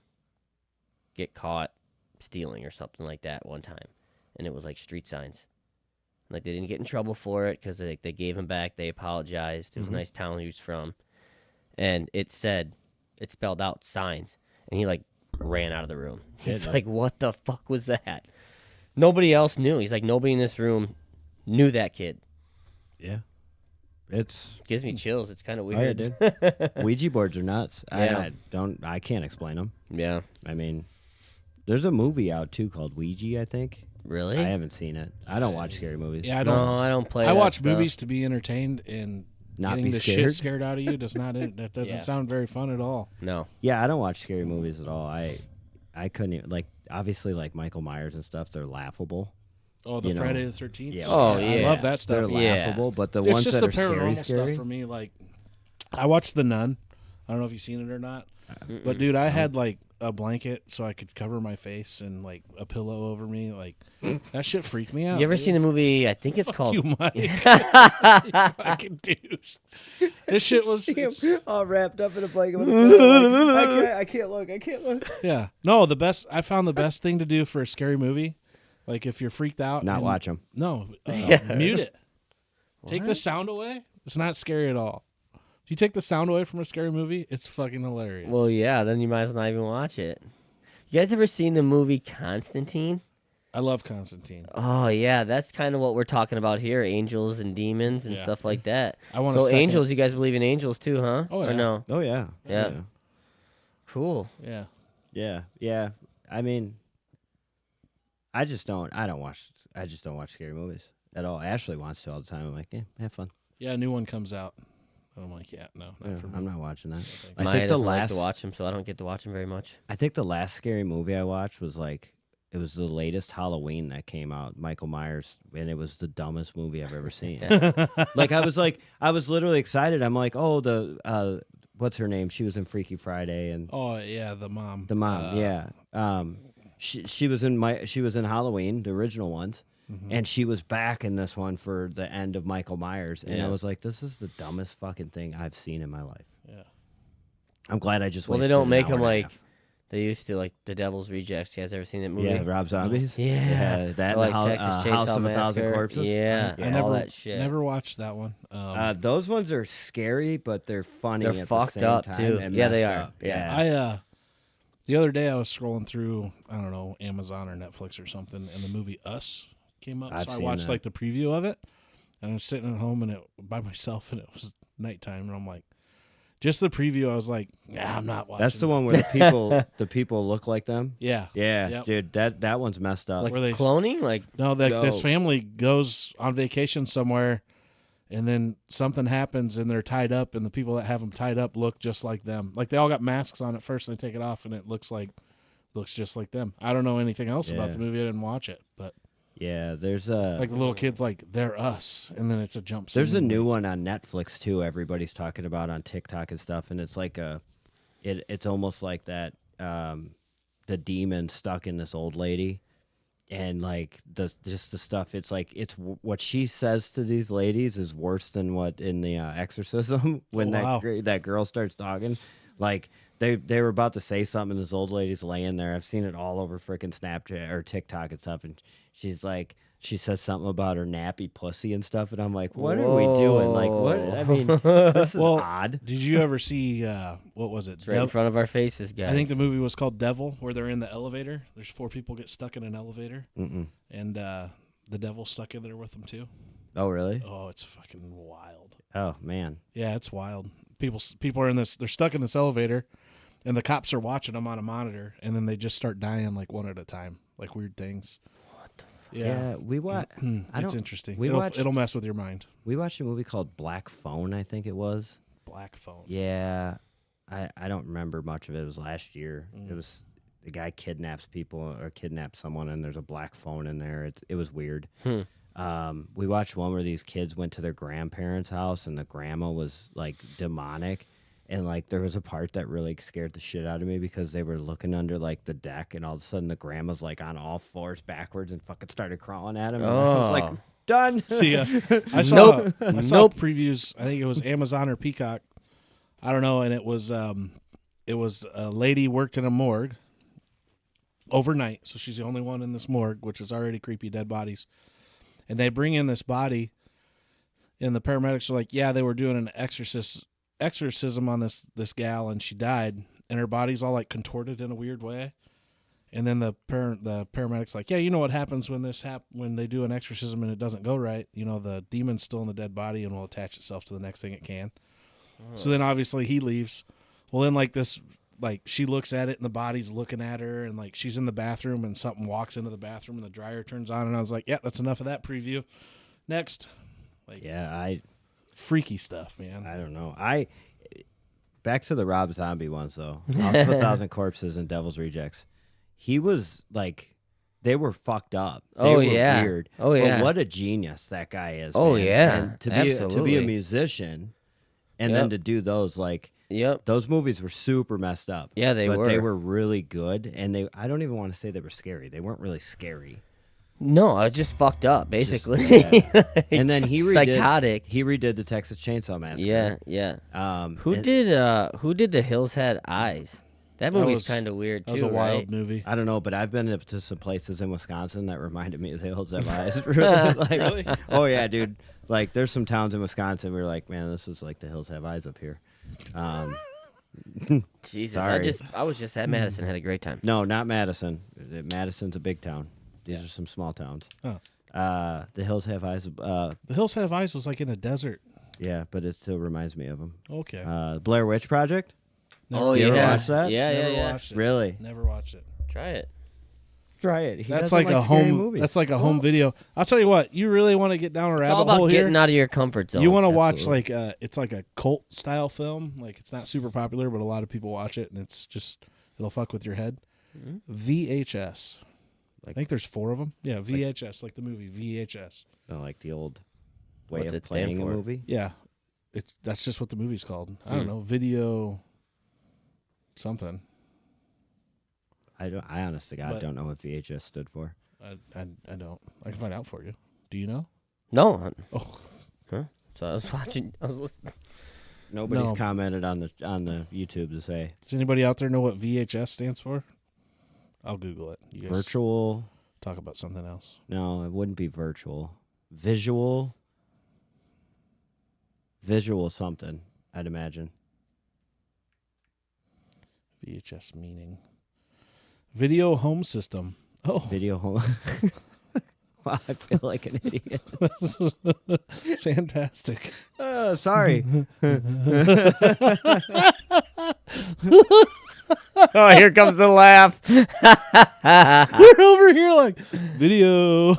get caught stealing or something like that one time? And it was like street signs. Like, they didn't get in trouble for it because they gave him back. They apologized. It was a nice town he was from. And it spelled out signs. And he like ran out of the room. He's Yeah. like, what the fuck was that? Nobody else knew. He's like, nobody in this room knew that kid. Yeah. It's Gives me chills. It's kind of oh, yeah, weird. dude. Ouija boards are nuts. Yeah. I can't explain them. Yeah. I mean, there's a movie out too called Ouija, I think. Really? I haven't seen it. I don't watch scary movies. Yeah, I don't. No, I don't play. I that watch stuff. movies to be entertained, and Not getting be the scared? shit scared out of you does not. That doesn't Yeah. sound very fun at all. No. Yeah, I don't watch scary movies at all. I couldn't even, like, obviously, like Michael Myers and stuff, they're laughable. Oh, the You know. Friday the 13th. Yeah. Oh, I yeah. love that stuff. They're Yeah. laughable, but the It's ones just that the are paranormal scary, stuff for me. Like, I watched The Nun. I don't know if you've seen it or not, but dude, I had like a blanket so I could cover my face and like a pillow over me. Like, that shit freaked me out. You ever dude. seen the movie? I think it's called. You Mike. You fucking douche. This shit was. it's- all wrapped up in a blanket with a pillow. Like, I can't look. I can't look. Yeah. No, I found the best thing to do for a scary movie. Like, if you're freaked out. Not and- watch them. No. Yeah. Mute it. Take the sound away. It's not scary at all. If you take the sound away from a scary movie, it's fucking hilarious. Well, yeah. Then you might as well not even watch it. You guys ever seen the movie Constantine? I love Constantine. Oh yeah, that's kind of what we're talking about here: angels and demons and Yeah. stuff like that. I want So a second- angels, you guys believe in angels too, huh? Oh, Or yeah. no? Oh yeah. Yeah. Cool. Yeah. Yeah. I mean, I just don't watch scary movies at all. Ashley wants to all the time. I'm like, yeah, have fun. Yeah, a new one comes out. And I'm like, yeah, no, not Yeah, for me. I'm not watching that. thank I Maya think the doesn't like last to watch them, so I don't get to watch them very much. I think the last scary movie I watched was like it was the latest Halloween that came out, Michael Myers, and it was the dumbest movie I've ever seen. Like I was literally excited. I'm like, oh, the what's her name? She was in Freaky Friday and Oh yeah, the mom. the mom, yeah. She was in Halloween, the original ones, and she was back in this one for the end of Michael Myers, and I Yeah. was like, this is the dumbest fucking thing I've seen in my life. Yeah. I'm glad I just Well, they wasted don't an make hour them and a like half. they used to, like The Devil's Rejects. You guys ever seen that movie? Yeah, Rob Zombies. Yeah. that Or, and like Texas Chainsaw House of a Thousand Massacre. Corpses. Yeah, I all never that shit. never watched that one. Those ones are scary, but they're funny. They're at fucked the same up, time too. and Yeah, they messed are. up. Yeah. I the other day I was scrolling through, I don't know, Amazon or Netflix or something, and the movie Us came up. I've So I seen watched that. like the preview of it, and I was sitting at home and it by myself, and it was nighttime, and I'm like, just the preview, I was like, nah, I'm not watching. That's the that. one where the people look like them. Yeah. Yeah, Yep. dude, that one's messed up. Like Were they- cloning? Like No, this No. family goes on vacation somewhere, and then something happens, and they're tied up, and the people that have them tied up look just like them. Like they all got masks on at first, and they take it off, and it looks just like them. I don't know anything else about Yeah. the movie. I didn't watch it, but Yeah, there's a like the little kids, like they're us, and then it's a jump scene. there's a new one on Netflix too. Everybody's talking about on TikTok and stuff, and it's like it's almost like that the demon stuck in this old lady, and like the stuff. It's like what she says to these ladies is worse than what in the Exorcism when Oh, wow. that girl starts talking. Like they were about to say something, and this old lady's laying there. I've seen it all over freaking Snapchat or TikTok and stuff, and she's like, she says something about her nappy pussy and stuff, and I'm like, what are we doing? Like, what? I mean, this is Well, odd. Did you ever see what was it? it's right in front of our faces, guys. I think the movie was called Devil, where they're in the elevator. There's 4 people get stuck in an elevator, Mm-mm. and the devil's stuck in there with them too. Oh, really? Oh, it's fucking wild. Oh, man. Yeah, it's wild. People are in this. They're stuck in this elevator, and the cops are watching them on a monitor, and then they just start dying like one at a time, like weird things. Yeah, we watched. It's interesting. we watched- It'll mess with your mind. We watched a movie called Black Phone. I think it was. Black phone. Yeah, I don't remember much of it. It was last year. It was the guy kidnaps people or kidnaps someone, and there's a black phone in there. It was weird. We watched one where these kids went to their grandparents' house, and the grandma was like demonic. And like there was a part that really scared the shit out of me because they were looking under like the deck, and all of a sudden the grandma's like on all fours backwards and fucking started crawling at him. And I was like, Oh. done. See, I saw Nope. I saw previews. I think it was Amazon or Peacock. I don't know, and it was a lady worked in a morgue overnight, so she's the only one in this morgue, which is already creepy, dead bodies. And they bring in this body, and the paramedics are like, "Yeah, they were doing an exorcism on this gal, and she died." and her body's all like contorted in a weird way. And then the paramedic's like, yeah, you know what happens when when they do an exorcism and it doesn't go right. You know, the demon's still in the dead body and will attach itself to the next thing it can. So then obviously he leaves. Well, then like she looks at it and the body's looking at her, and like she's in the bathroom and something walks into the bathroom and the dryer turns on, and I was like, yeah, that's enough of that preview. Next. Like, Yeah, freaky stuff, man. I don't know. Back to the Rob Zombie ones though. House of a Thousand Corpses and Devil's Rejects. He was like, they were fucked up. They were weird. Oh yeah. But what a genius that guy is. Oh, man. yeah. And to be Absolutely. a musician, and then to do those, like, Yep. those movies were super messed up. Yeah, they but were. they were really good, and I don't even want to say they were scary. They weren't really scary. No, I was just fucked up, basically. Yeah. And then he Psychotic. redid the Texas Chainsaw Massacre. Yeah, yeah. Who and- did The Hills Had Eyes? That movie's was- kind of weird too, That was a wild right? movie. I don't know, but I've been to some places in Wisconsin that reminded me of the Hills Have Eyes. Really? Oh yeah, dude. Like, there's some towns in Wisconsin where you're like, man, this is like the Hills Have Eyes up here. Jesus, Sorry. I was just at Madison, had a great time. No, not Madison. Madison's a big town. These are some small towns. Oh. The Hills Have Eyes. The Hills Have Eyes was like in a desert. Yeah, but it still reminds me of them. Okay. Blair Witch Project. Oh You yeah, ever watch that? yeah, Never yeah. watched it. Really? Never watched it. Try it. Try it. He That's doesn't like a scary home. movies. That's like a home video. I'll tell you what. You really want to get down a It's rabbit all about hole getting here. out of your comfort zone. You want to watch Absolutely. like it's like a cult style film. Like, it's not super popular, but a lot of people watch it, and it's just, it'll fuck with your head. VHS. I Like- think there's 4 of them. Yeah, VHS, like the movie VHS. like the old way What's of it stand playing a for? movie. Yeah, that's just what the movie's called. I don't know, video something. I honest to God But- don't know what VHS stood for. I don't. I can find out for you. Do you know? No. Oh, So I was watching. I was listening. Nobody's No. commented on the YouTube to say does anybody out there know what VHS stands for? I'll Google it. You guys virtual. talk about something else. No, it wouldn't be virtual. Visual something, I'd imagine. VHS meaning. Video home system. Oh, Video home. Wow, I feel like an idiot. fantastic. Sorry. Oh, here comes the laugh. We're over here like video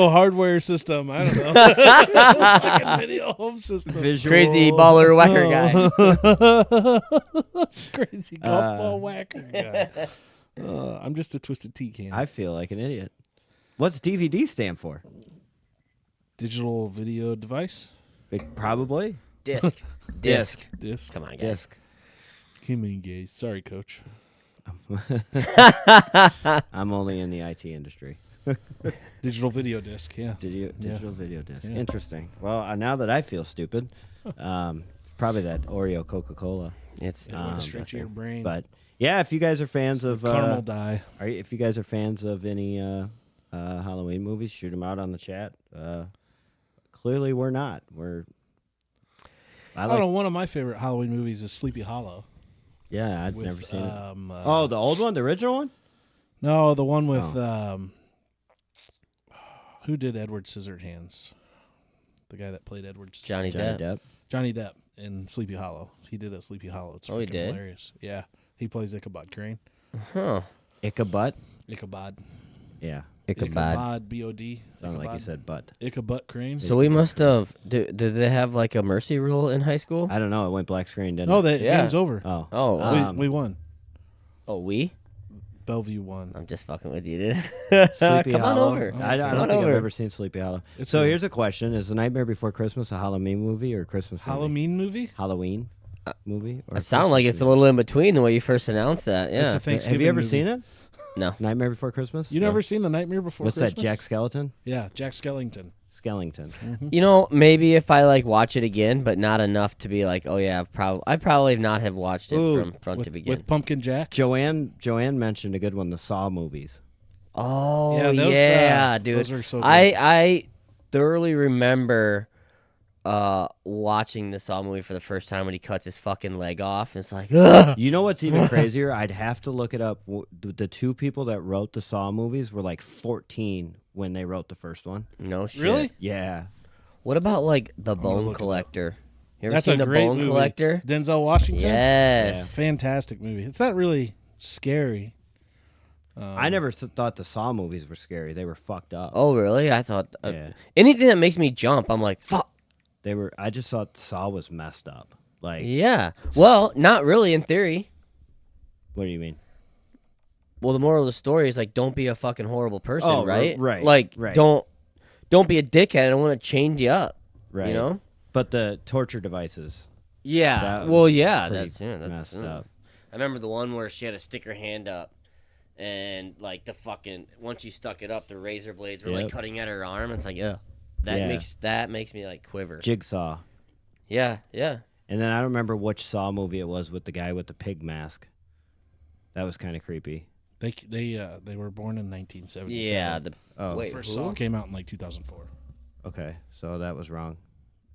hardware system. I don't know. Fucking video home system. Visual. Crazy baller whacker guy. Crazy golf ball whacker guy. I'm just a twisted tea can. I feel like an idiot. What's DVD stand for? Digital video device. Probably. Disc. Disc. Disc. Come on, guys. Disc. Come in, guys. Sorry, coach. I'm only in the IT industry. Digital video disc. Yeah. Digital video disc. Yeah. Interesting. Well, now that I feel stupid, probably that Oreo Coca-Cola. It's It went straight to your brain. But yeah, if you guys are fans of caramel dye. if you guys are fans of any Halloween movies, shoot them out on the chat. Clearly, we're not. I don't know. One of my favorite Halloween movies is Sleepy Hollow. Yeah, I'd with, never seen it. oh, The old one, the original one. no, the one with Oh. who did Edward Scissorhands? The guy that played Edward. Johnny Johnny Depp. Depp. Johnny Depp in Sleepy Hollow. He did a Sleepy Hollow. It's Oh, he freaking did? hilarious. Yeah, he plays Ichabod Crane. Huh. Ichabod. Ichabod. Yeah, Ichabod. B-O-D. sounded like you Ichabod. said butt. Ichabod Crane. So we must have. Did they have like a mercy rule in high school? I don't know. It went black screen, didn't No, it? the Yeah. game's over. Oh. Oh, We won. oh, we? Bellevue won. I'm just fucking with you, dude. Sleepy Come on Hollow. over. I don't Come on think I've over. ever seen Sleepy Hollow. It's So good. here's a question: is The Nightmare Before Christmas a Halloween movie or a Christmas movie? Halloween movie? Halloween movie? Or It sounded like it's a little in between the way you first announced that. It's Yeah. a Thanksgiving Have you ever movie. seen it? No. Nightmare Before Christmas? You No. never seen The Nightmare Before What's Christmas? that? Jack Skeleton? Yeah, Jack Skellington. Skellington. You know, maybe if I like watch it again, but not enough to be like, oh yeah, I probably not have watched it Ooh, from front to begin. With Pumpkin Jack. Joanne mentioned a good one, the Saw movies. Oh Yeah, those, yeah, dude. those are so good. I thoroughly remember watching the Saw movie for the first time when he cuts his fucking leg off. It's like, ugh. You know what's even crazier? I'd have to look it up. The two people that wrote the Saw movies were like 14 when they wrote the first one. No shit. Really? Yeah. What about like The gonna Bone look it up. Collector? You ever That's seen a The great Bone movie. Collector? Denzel Washington. Yes. Fantastic movie. It's not really scary. I never thought the Saw movies were scary. They were fucked up. Oh, really? I thought Yeah. anything that makes me jump, I'm like, fuck. They were. I just thought Saw was messed up. Like, Yeah. Well, not really in theory. what do you mean? Well, the moral of the story is like, don't be a fucking horrible person, Oh, right? right, Like, right. don't be a dickhead. I don't want to chain you up. Right. You know? But the torture devices. Yeah. That Well, was yeah. pretty That's messed up. I remember the one where she had to stick her hand up, and like the fucking once you stuck it up, the razor blades were like Yep. cutting at her arm. It's like, yeah, that Yeah. makes me like quiver. Jigsaw. Yeah. Yeah. And then I don't remember which Saw movie it was with the guy with the pig mask. That was kind of creepy. They were born in 1977. Yeah. The Oh, wait. First who? Saw came out in like 2004. okay. So that was wrong.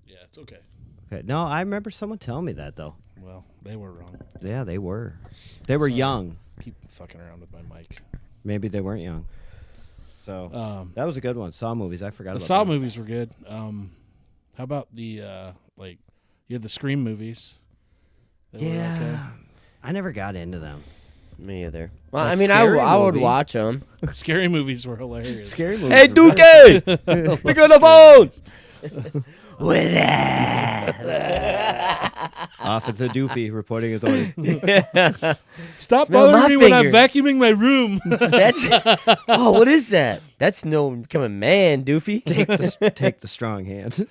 Yeah, it's okay. Okay. No, I remember someone telling me that though. Well, they were wrong. Yeah, they were. They were So- young. Keep fucking around with my mic. Maybe they weren't young. So that was a good one. Saw movies. I forgot The about Saw them. movies were good. How about the like you had the Scream movies? They were Yeah. I never got into them. Me either. Well, Like I mean, Scary I would Movie. watch them. okay. Scary movies were hilarious. Scary movies. Hey, were good. Dookie, pick up the phone. With that. Officer Doofy reporting authority. Stop Smell my bothering me when I'm finger. vacuuming my room. That's oh, what is that? That's no becoming man, Doofy. Take the strong hand.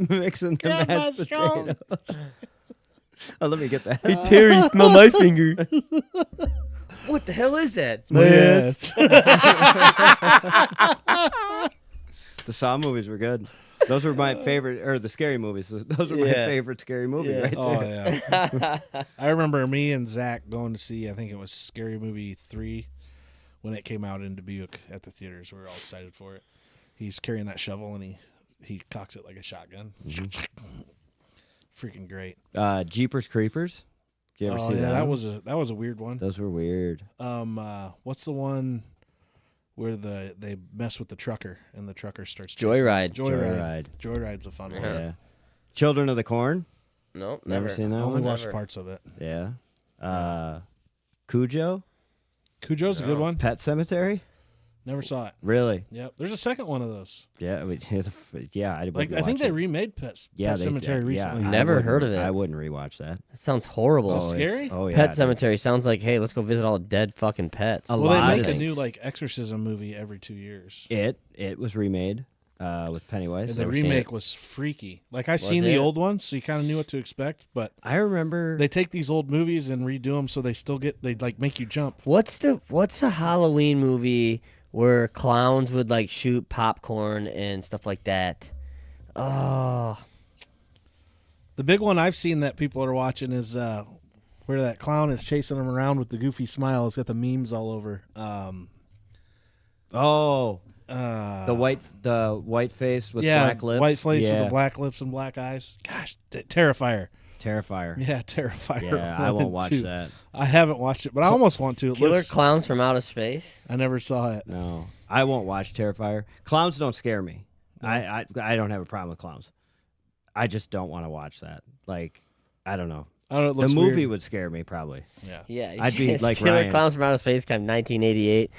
Mixing the mashed potatoes. Oh, let me get that. Hey Terry, smell my finger. What the hell is that? It's my ass. The Saw movies were good. Those were my favorite, or the scary movies. Those were my Yeah. favorite scary movie Yeah. right there. Oh yeah. I remember me and Zach going to see. I think it was Scary Movie 3 when it came out in Dubuque at the theaters. We were all excited for it. He's carrying that shovel and he cocks it like a shotgun. Freaking great. Jeepers Creepers. Did you ever see that? That was a weird one. Those were weird. What's the one where they mess with the trucker and the trucker starts Joyride. Joyride. Joyride's a fun one. Yeah. Yeah. Children of the Corn. No, Never never seen that I only one? watched Never. parts of it. Yeah. Cujo. Cujo's a good one. Pet Cemetery. Never saw it. Really? Yep. There's a second one of those. Yeah. I mean, yeah. I Like wouldn't I think watch they it. remade Pet Yeah, Cemetery recently. I Never wouldn't- heard of it. I wouldn't rewatch that. That sounds horrible. Is it scary? Oh yeah. Pet dude. Cemetery sounds like, hey, let's go visit all the dead fucking pets. A Well, lot they of make a things. new like exorcism movie every 2 years. It was remade with Pennywise. And the never seen remake was freaky. Like I seen it? the old one, so you kind of knew what to expect. But I remember. they take these old movies and redo them, so they like make you jump. What's the Halloween movie where clowns would like shoot popcorn and stuff like that? Oh, The big one I've seen that people are watching is where that clown is chasing them around with the goofy smile. It's got the memes all over. the white face with yeah, black lips. white face with Yeah. the black lips and black eyes. Gosh, Terrifier. Terrifier. Yeah, Terrifier. Yeah, I 1 won't and watch 2. that. I haven't watched it, but I almost want to. It Killer looks, Clowns from Outer Space. I never saw it. No, I won't watch Terrifier. Clowns don't scare me. I don't have a problem with clowns. I just don't want to watch that. Like, I don't know. I don't know. It The looks movie weird. would scare me probably. Yeah. Yeah, I'd be it's like Killer Ryan. Clowns from Outer Space, kind of 1988.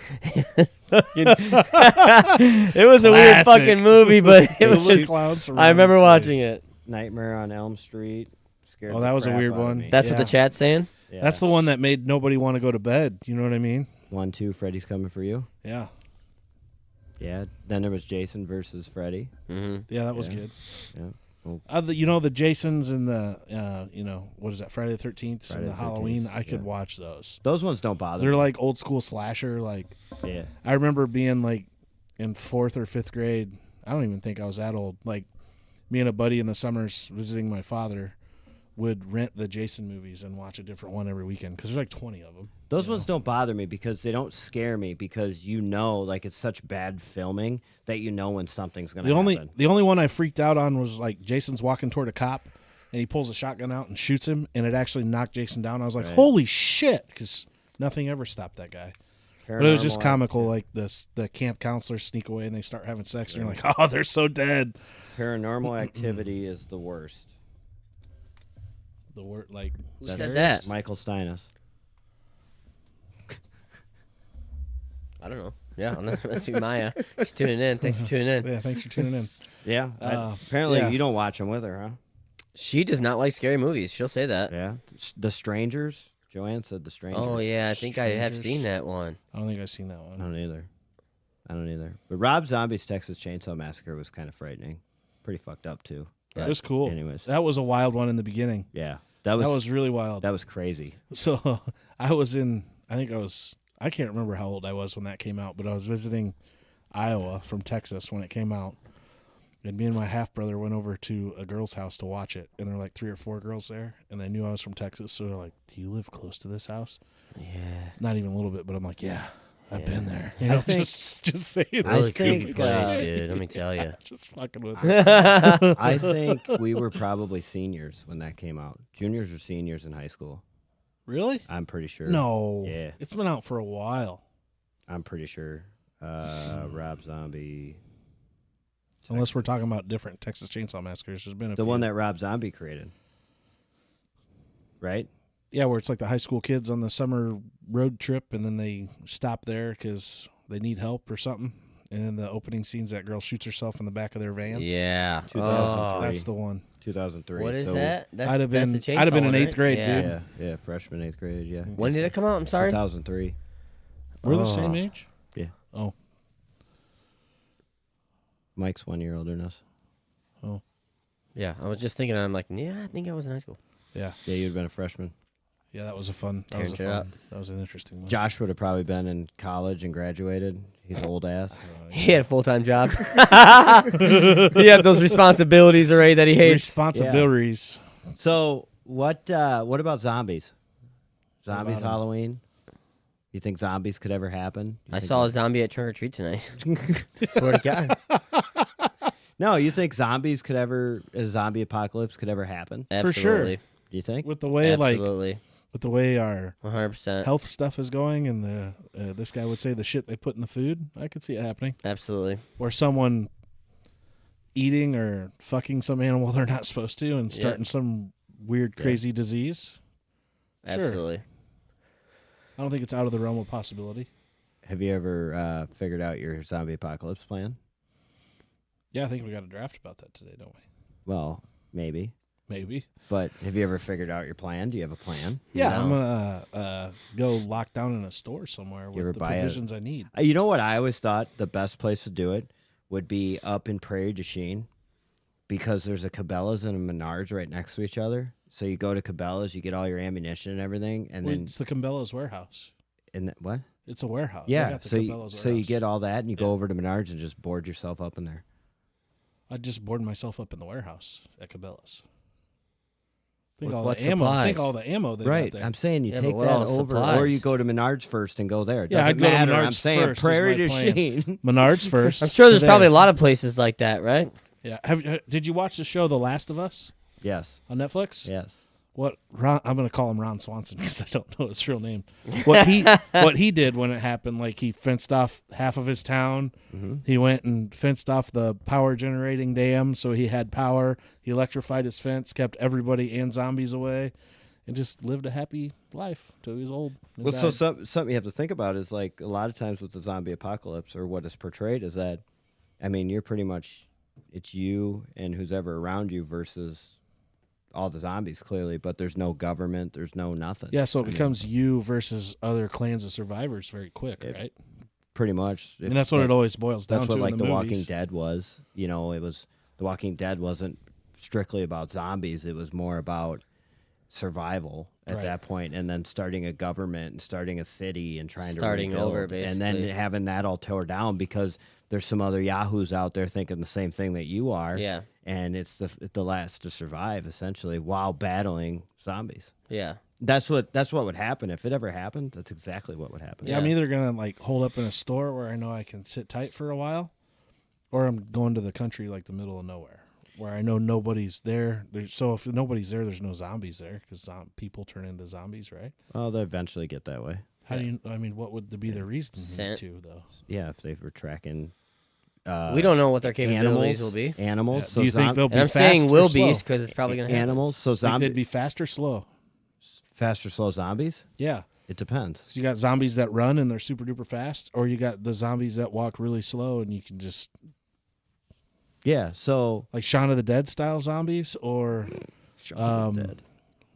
It was a weird Classic. fucking movie, but it Killer was. Clowns from I remember Outer watching Space. it. Nightmare on Elm Street. Scared Oh, the that was a crap weird out of one. me. That's what the Yeah. chat's saying. Yeah. That's the one that made nobody want to go to bed. You know what I mean? 1, 2. Freddy's coming for you. Yeah. Yeah. Then there was Jason versus Freddy. Mm-hmm. Yeah, that was Yeah. good. Yeah. Well, The Jasons and the what is that, Friday the 13th Friday and the the Halloween, 13th, I could yeah. watch those. those ones don't bother They're me. like old school slasher. Like Yeah. I remember being like in 4th or 5th grade. I don't even think I was that old. Like me and a buddy in the summers visiting my father, would rent the Jason movies and watch a different one every weekend because there's like 20 of them. Those ones don't bother me because they don't scare me because like it's such bad filming that when something's gonna happen. The only one I freaked out on was like Jason's walking toward a cop and he pulls a shotgun out and shoots him and it actually knocked Jason down. I was like, holy shit, because nothing ever stopped that guy. But it was just comical, like the camp counselors sneak away and they start having sex and you're like, oh, they're so dead. Paranormal Activity is the worst. The word like Who said that? Michael Steinis. I don't know. Yeah, that must be Maya. She's tuning in. Thanks for tuning in. Yeah, thanks for tuning in. Yeah. Apparently you don't watch them with her, huh? She does not like scary movies. She'll say that. Yeah. The Strangers. Joanne said The Strangers. Oh, yeah. I think I have seen that one. I don't think I've seen that one. I don't either. But Rob Zombie's Texas Chainsaw Massacre was kind of frightening. Pretty fucked up, too. It was cool. Anyways. That was a wild one in the beginning. Yeah. That was really wild. That was crazy. So I can't remember how old I was when that came out, but I was visiting Iowa from Texas when it came out. And me and my half-brother went over to a girl's house to watch it. And there were like 3 or 4 girls there. And they knew I was from Texas. So they're like, do you live close to this house? Yeah. Not even a little bit, but I'm like, yeah, I've been there. I think- just say it. I think, Dude, let me tell you. Just fucking with it. I think we were probably seniors when that came out. Juniors or seniors in high school. Really? I'm pretty sure. No. Yeah. It's been out for a while. I'm pretty sure. Rob Zombie. Unless we're talking about different Texas Chainsaw Massacres. There's been a The few. one that Rob Zombie created. Right? Yeah, where it's like the high school kids on the summer road trip, and then they stop there because they need help or something. And then the opening scenes, that girl shoots herself in the back of their van. Yeah. 2003. That's the one. 2003. What is so that? That's, I'd have been that's the in chainsaw, 8th right? grade, Yeah. dude. Yeah, freshman 8th grade, yeah. When did it come out? I'm sorry. 2003. We're the same age? Yeah. Oh. Mike's 1 year older than us. Oh. Yeah, I was just thinking. I'm like, yeah, I think I was in high school. Yeah. Yeah, you'd have been a freshman. Yeah, that was a fun. That Tearing was a shit fun. up. That was an interesting one. Josh would have probably been in college and graduated. He's old ass. He had a full-time job. He had those responsibilities already that he hates. Responsibilities. So what about zombies? Zombies about 'em? Halloween? You think zombies could ever happen? I saw a zombie at Trunk or Treat tonight. Swear to God. No, you think zombies could ever, a zombie apocalypse could ever happen? For sure. Absolutely. Do you think? With the way Absolutely. with the way our 100%. health stuff is going, and the this guy would say the shit they put in the food, I could see it happening. Absolutely. Or someone eating or fucking some animal they're not supposed to and starting some weird, crazy disease. Sure. Absolutely. I don't think it's out of the realm of possibility. Have you ever figured out your zombie apocalypse plan? Yeah, I think we got a draft about that today, don't we? Well, maybe. Maybe. But have you ever figured out your plan? Do you have a plan? Yeah, No. I'm gonna go lock down in a store somewhere ever with the buy a- provisions I need. You know what I always thought the best place to do it would be up in Prairie du Chien because there's a Cabela's and a Menards right next to each other. So you go to Cabela's, you get all your ammunition and everything, and Well, then it's the Cabela's warehouse. what? It's a warehouse. They Yeah, got the so Cabela's you warehouse. get all that and you go over to Menards and just board yourself up in there. I just boarded myself up in the warehouse at Cabela's. Think With all what the ammo. supplies? Think all the ammo they Right, got there. I'm saying you Yeah, take but what that all over, supplies? or you go to Menards first and go there. It Yeah, doesn't I'd go to matter. I'm Menards saying first is Prairie my du plan. Chien. Menards first. I'm sure there's to probably a there. lot of places like that, right? Yeah. Did you watch the show The Last of Us Yes, on Netflix? yes. What I'm going to call him Ron Swanson because I don't know his real name. What he did when it happened, like he fenced off half of his town. Mm-hmm. He went and fenced off the power generating dam, so he had power. He electrified his fence, kept everybody and zombies away, and just lived a happy life till he was old. and Well, so died. something you have to think about is like a lot of times with the zombie apocalypse or what is portrayed is that, I mean, you're pretty much, it's you and who's ever around you versus all the zombies clearly, but there's no government, there's no nothing. Yeah, so it I mean, becomes you versus other clans of survivors very quick, It- right? pretty much. And that's what it always boils down That's to. what like in The movies. Walking Dead was. You know, it was The Walking Dead wasn't strictly about zombies. It was more about survival at Right. that point, and then starting a government and starting a city and trying Starting to rebuild, over, and then basically. having that all tore down because there's some other yahoos out there thinking the same thing that you are. Yeah. and it's the last to survive essentially while battling zombies. Yeah. That's what would happen if it ever happened. That's exactly what would happen. Yeah, I'm either gonna like hold up in a store where I know I can sit tight for a while, or I'm going to the country like the middle of nowhere where I know nobody's there. So if nobody's there, there's no zombies there because people turn into zombies, right? Well, they eventually get that way. How do you? I mean, what would be the reason Scent. to though? Yeah, if they were tracking. We don't know what their capabilities Animals will be. Animals. Yeah, So do you think they'll be And I'm fast saying or will slow? be because it's probably going to happen. animals? So Think they'd zombies, be fast or slow? fast or slow zombies? Yeah. It depends. So you got zombies that run and they're super duper fast, or you got the zombies that walk really slow and you can just Yeah. So like Shaun of the Dead style zombies, or Dead.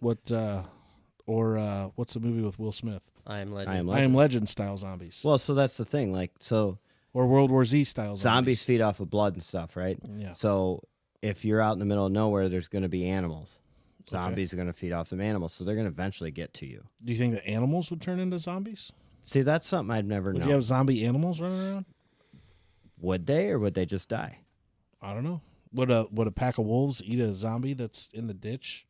what's the movie with Will Smith? I am legend. I am I Legend. Am Legend style zombies, Well, so that's the thing. Like, so or World War Z style zombies feed off of blood and stuff, right? Yeah. So if you're out in the middle of nowhere, there's going to be animals. Zombies are going to feed off them animals, so they're going to eventually get to you. Do you think the animals would turn into zombies? See, that's something I'd never Would know. you have zombie animals running around? Would they, or would they just die? I don't know. Would a pack of wolves eat a zombie that's in the ditch,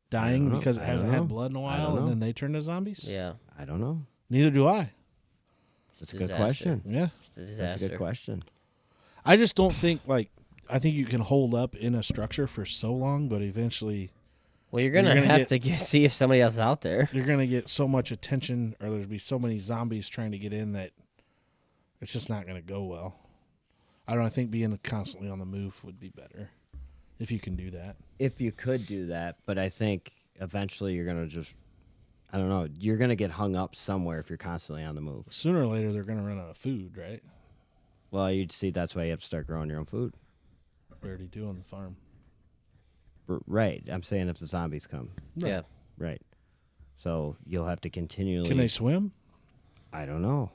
dying don't know. because it I hasn't don't had know. blood in a I while, don't and know. then they turn to zombies? Yeah. I don't know. Neither do I. That's a good Disaster. question. Yeah. It's a That's disaster. a good question. I just don't think I think you can hold up in a structure for so long, but eventually Well, you're gonna gonna have to see if somebody else is out there. you're gonna get so much attention, or there's be so many zombies trying to get in that it's just not gonna go well. I don't know, I think being constantly on the move would be better if you can do that. If you could do that, but I think eventually you're going to just, I don't know, you're going to get hung up somewhere if you're constantly on the move. Sooner or later, they're gonna run out of food, right? Well, you'd see that's why you have to start growing your own food. We already do on the farm. Right. I'm saying if the zombies come. Right. Yeah. Right. So you'll have to continually. Can they swim? I don't know.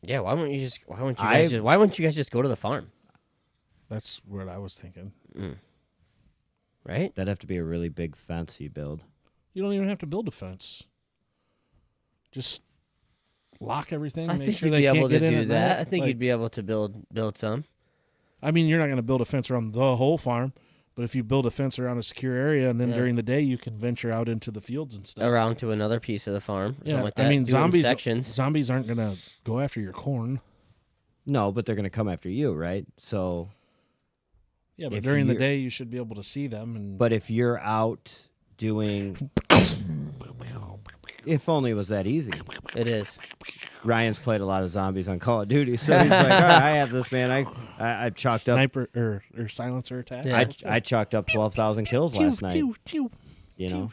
Yeah. Why wouldn't you guys just go to the farm? That's what I was thinking. Right? That'd have to be a really big fence you build. You don't even have to build a fence. Just lock everything. I make think sure you'd they be can't able to get in do at that. night. I think Like, you'd be able to build some. I mean, you're not going to build a fence around the whole farm, but if you build a fence around a secure area, and then Yeah. during the day you can venture out into the fields and stuff. Around to another piece of the farm. Yeah, Something like that. I mean, Do it in zombies sections. aren't going to go after your corn. No, but they're going to come after you, right? So, Yeah, but If during the you're- day you should be able to see them. And but if you're out doing. If only it was that easy. It is. Ryan's played a lot of zombies on Call of Duty, so he's like, all right, I have this, man. I chalked up. sniper or silencer attack. Yeah. I chalked up 12,000 kills last night. You know,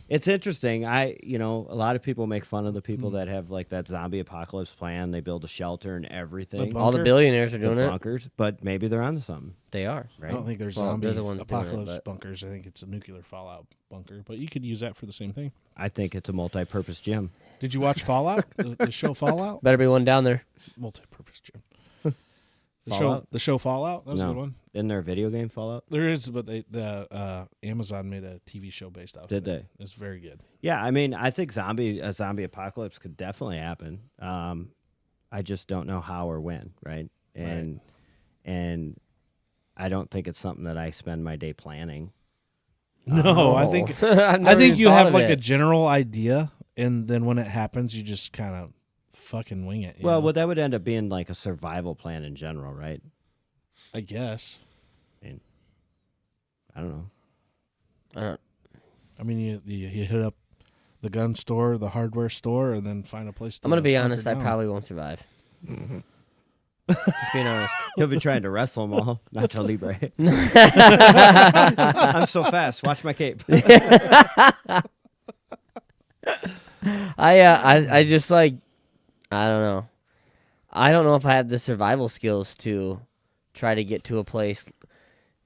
it's interesting. A lot of people make fun of the people that have like that zombie apocalypse plan. They build a shelter and everything, The All the bunker? billionaires are the doing it. bunkers, but maybe they're onto something, They are. right? I don't think there's Well, zombie they're the ones doing it, apocalypse but- bunkers. I think it's a nuclear fallout bunker, but you could use that for the same thing. I think it's a multi-purpose gym. Did you watch Fallout? the show Fallout? Better be one down there. Multi-purpose gym. Fallout? The show Fallout. That was a No. good one. Isn't there a video game Fallout? There is, but the Amazon made a TV show based off. Did of it. they? It's very good. Yeah, I mean, I think a zombie apocalypse could definitely happen. I just don't know how or when, right? And I don't think it's something that I spend my day planning. No, I think I've never I think even you thought have of like it. a general idea, and then when it happens, you just kind of fucking wing it. you Well, know? that would end up being like a survival plan in general, right? I guess. I don't know. I don't- I mean, you hit up the gun store, the hardware store, and then find a place. I'm gonna be hunker honest. I down. probably won't survive. Just being honest. He'll be trying to wrestle them all. Nacho Libre. I'm so fast. Watch my cape. I just like, I don't know. I don't know if I have the survival skills to try to get to a place,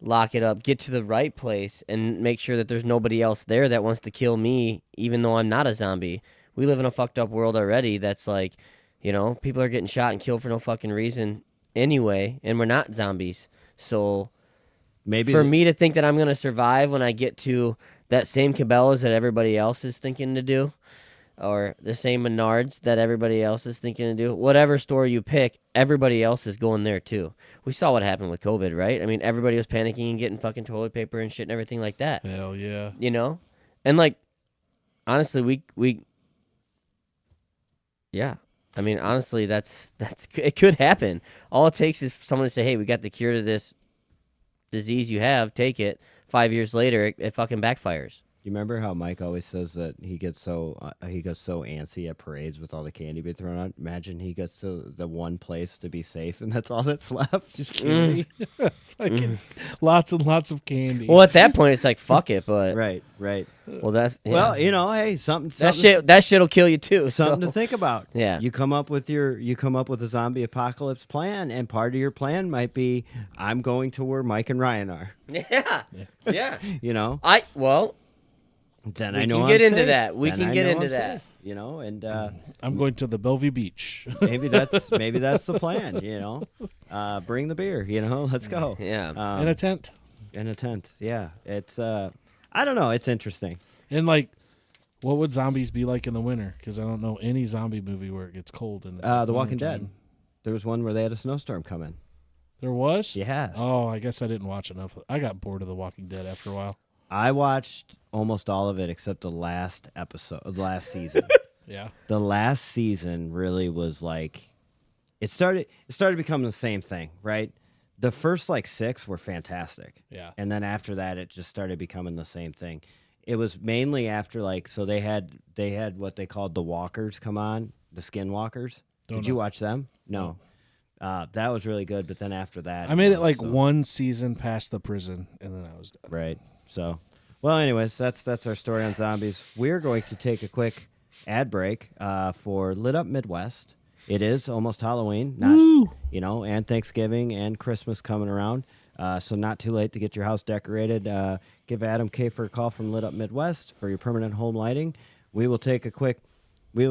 lock it up, get to the right place, and make sure that there's nobody else there that wants to kill me, even though I'm not a zombie. We live in a fucked up world already that's like, people are getting shot and killed for no fucking reason anyway, and we're not zombies. So Maybe for me to think that I'm going to survive when I get to that same Cabela's that everybody else is thinking to do, or the same Menards that everybody else is thinking to do. Whatever store you pick, everybody else is going there too. We saw what happened with COVID, right? I mean, everybody was panicking and getting fucking toilet paper and shit and everything like that. Hell yeah. You know? And like, honestly, we yeah. I mean, honestly, that's it could happen. All it takes is for someone to say, "Hey, we got the cure to this disease you have. Take it." 5 years later, it fucking backfires. You remember how Mike always says that he gets so antsy at parades with all the candy being thrown out? Imagine he gets to the one place to be safe, and that's all that's left. Just candy. Fucking lots and lots of candy. Well, at that point, it's like fuck it, but Right. well, that's yeah. Well, hey, something that shit'll kill you too. something so. to think about. Yeah. You come up with a zombie apocalypse plan, and part of your plan might be I'm going to where Mike and Ryan are. Yeah. You know, then We I know can get I'm into safe. that. We Then can I get know into I'm that. safe, you know, and I'm going to the Bellevue Beach. maybe that's the plan. You know, bring the beer. You know, let's go. Yeah. In a tent. In a tent. Yeah, it's I don't know. It's interesting. And like, what would zombies be like in the winter? Because I don't know any zombie movie where it gets cold. And The Walking Dead. There was one where they had a snowstorm coming. There was? Yes. Oh, I guess I didn't watch enough. I got bored of The Walking Dead after a while. I watched almost all of it except the last season. Yeah. The last season really was like, it started becoming the same thing, right? The first like 6 were fantastic. Yeah. And then after that, it just started becoming the same thing. It was mainly after like, so they had what they called the walkers come on, the skinwalkers. Did you watch them? No. That was really good. But then after that, I made it like one season past the prison, and then I was done. right. So, well, anyways, that's our story on zombies. We're going to take a quick ad break for Lit Up Midwest. It is almost Halloween, and Thanksgiving and Christmas coming around. So not too late to get your house decorated. Give Adam Kafer a call from Lit Up Midwest for your permanent home lighting. We'll take a quick. Some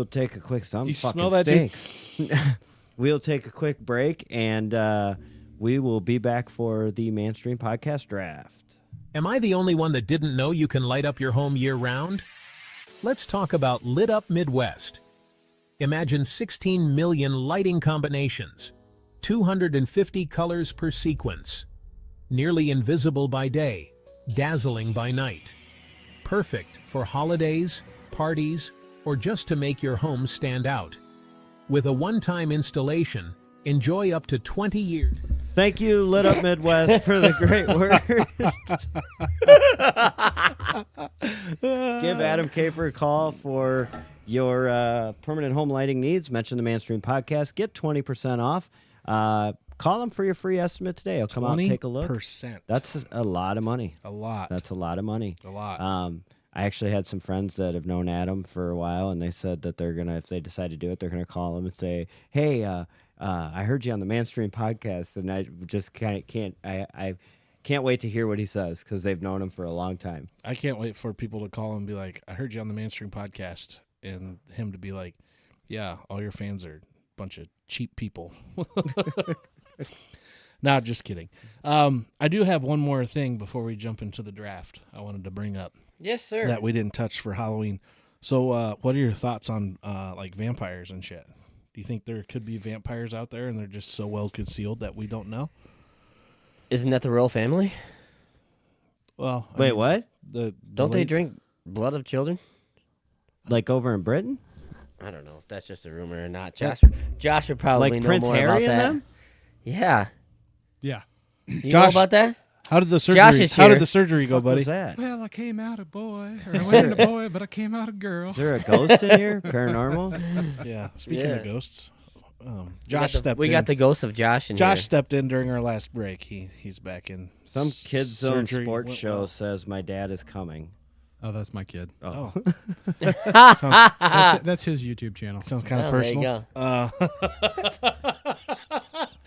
You fucking smell that, dude? stinks. We'll take a quick break, and we will be back for the Manstream Podcast Draft. Am I the only one that didn't know you can light up your home year-round? Let's talk about Lit Up Midwest. Imagine 16 million lighting combinations, 250 colors per sequence, nearly invisible by day, dazzling by night. Perfect for holidays, parties, or just to make your home stand out. With a one-time installation, enjoy up to 20 years. Thank you, Lit Up Midwest, for the great work. Give Adam Kafer a call for your permanent home lighting needs. Mention the Manstream Podcast. Get 20% off. Call him for your free estimate today. I'll come out and take a look. 20%. That's a lot of money. A lot. That's a lot of money. A lot. I actually had some friends that have known Adam for a while, and they said that they're gonna, if they decide to do it, they're gonna call him and say, "Hey, I heard you on the Manstream Podcast," and I just kind of can't wait to hear what he says because they've known him for a long time. I can't wait for people to call and be like, I heard you on the Mainstream Podcast, and him to be like, yeah, all your fans are a bunch of cheap people. Nah, just kidding. I do have one more thing before we jump into the draft I wanted to bring up Yes, sir. that we didn't touch for Halloween. So what are your thoughts on like vampires and shit? Do you think there could be vampires out there and they're just so well concealed that we don't know? Isn't that the royal family? Well, Wait, what? Don't they drink blood of children? Like over in Britain? I don't know if that's just a rumor or not. Josh would probably Like know Prince more Harry about and that. them? Yeah. Yeah. You Josh- know about that? How did the surgery? Josh is How here. did the surgery go, What buddy? was that? Well, I came out a boy, or I went in a boy, but I came out a girl. Is there a ghost in here? Paranormal? Yeah. Speaking of Yeah. ghosts, Josh stepped in. We got the ghost of Josh in Josh here. stepped in during our last break. He's back in. Some kids zone surgery sports went show well. says my dad is coming. Oh, that's my kid. Oh, That's his YouTube channel. sounds kind of Oh, there you personal.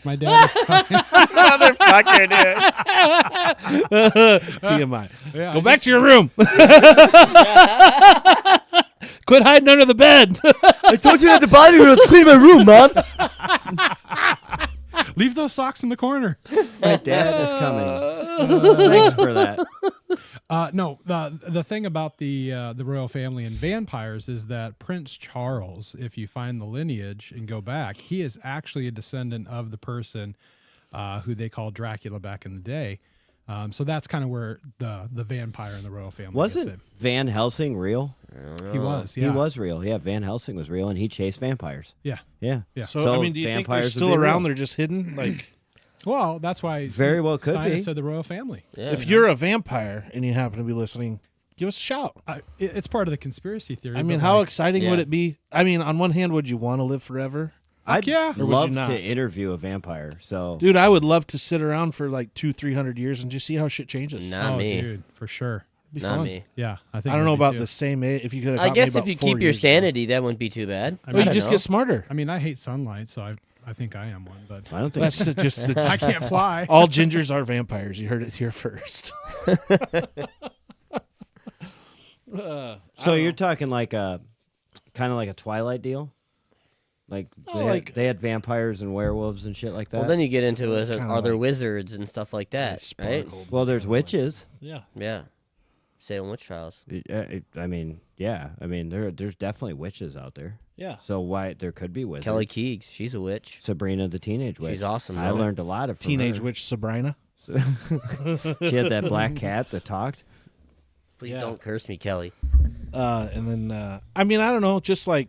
My dad is coming. Motherfucker, dude. TMI. Yeah, Go I back just- to your room. Quit hiding under the bed. I told you not to bother me. Let's clean my room, Mom. Leave those socks in the corner. My dad is coming. Thanks for that. No, the thing about the royal family and vampires is that Prince Charles, if you find the lineage and go back, he is actually a descendant of the person who they called Dracula back in the day. So that's kind of where the vampire and the royal family gets Wasn't it. Van Helsing real? He was, yeah. He was real. Yeah, Van Helsing was real, and he chased vampires. Yeah. Yeah. Yeah. So, I mean, do you think they're vampires would still be real. around? They're just hidden? Like, Well, that's why Very well could Steiner be. said the royal family. Yeah. if you're a vampire and you happen to be listening, give us a shout. It's part of the conspiracy theory. I mean, but, how like, exciting would it be? I mean, on one hand, would you want to live forever? I'd yeah. Or would you love not? to interview a vampire. So Dude, I would love to sit around for like 200-300 years and just see how shit changes. Not oh, me. dude, for sure. It'd be Not fun. me. Yeah, I think I don't know it would be about too. the same age. If you could have I got me guess about if you 4 keep your years ago. sanity, that wouldn't be too bad. I Well, mean, you I just know. get smarter. I mean, I hate sunlight, so I think I am one, but I don't think That's just the I can't fly. all gingers are vampires. You heard it here first. so. You're talking like a kind of like a Twilight deal, like they had vampires and werewolves and shit like that. Well, then you get into It's kinda are there like- wizards and stuff like that, right? Sparkled. well, there's witches. Yeah. Yeah. Salem witch trials. I mean, yeah. I mean, there's definitely witches out there. Yeah. So why there could be wizards? Kelly Keegs, she's a witch. Sabrina the Teenage Witch. She's awesome, I though. learned a lot of from Teenage her. witch Sabrina. She had that black cat that talked. Please Yeah. don't curse me, Kelly. And then, I mean, I don't know. Just like,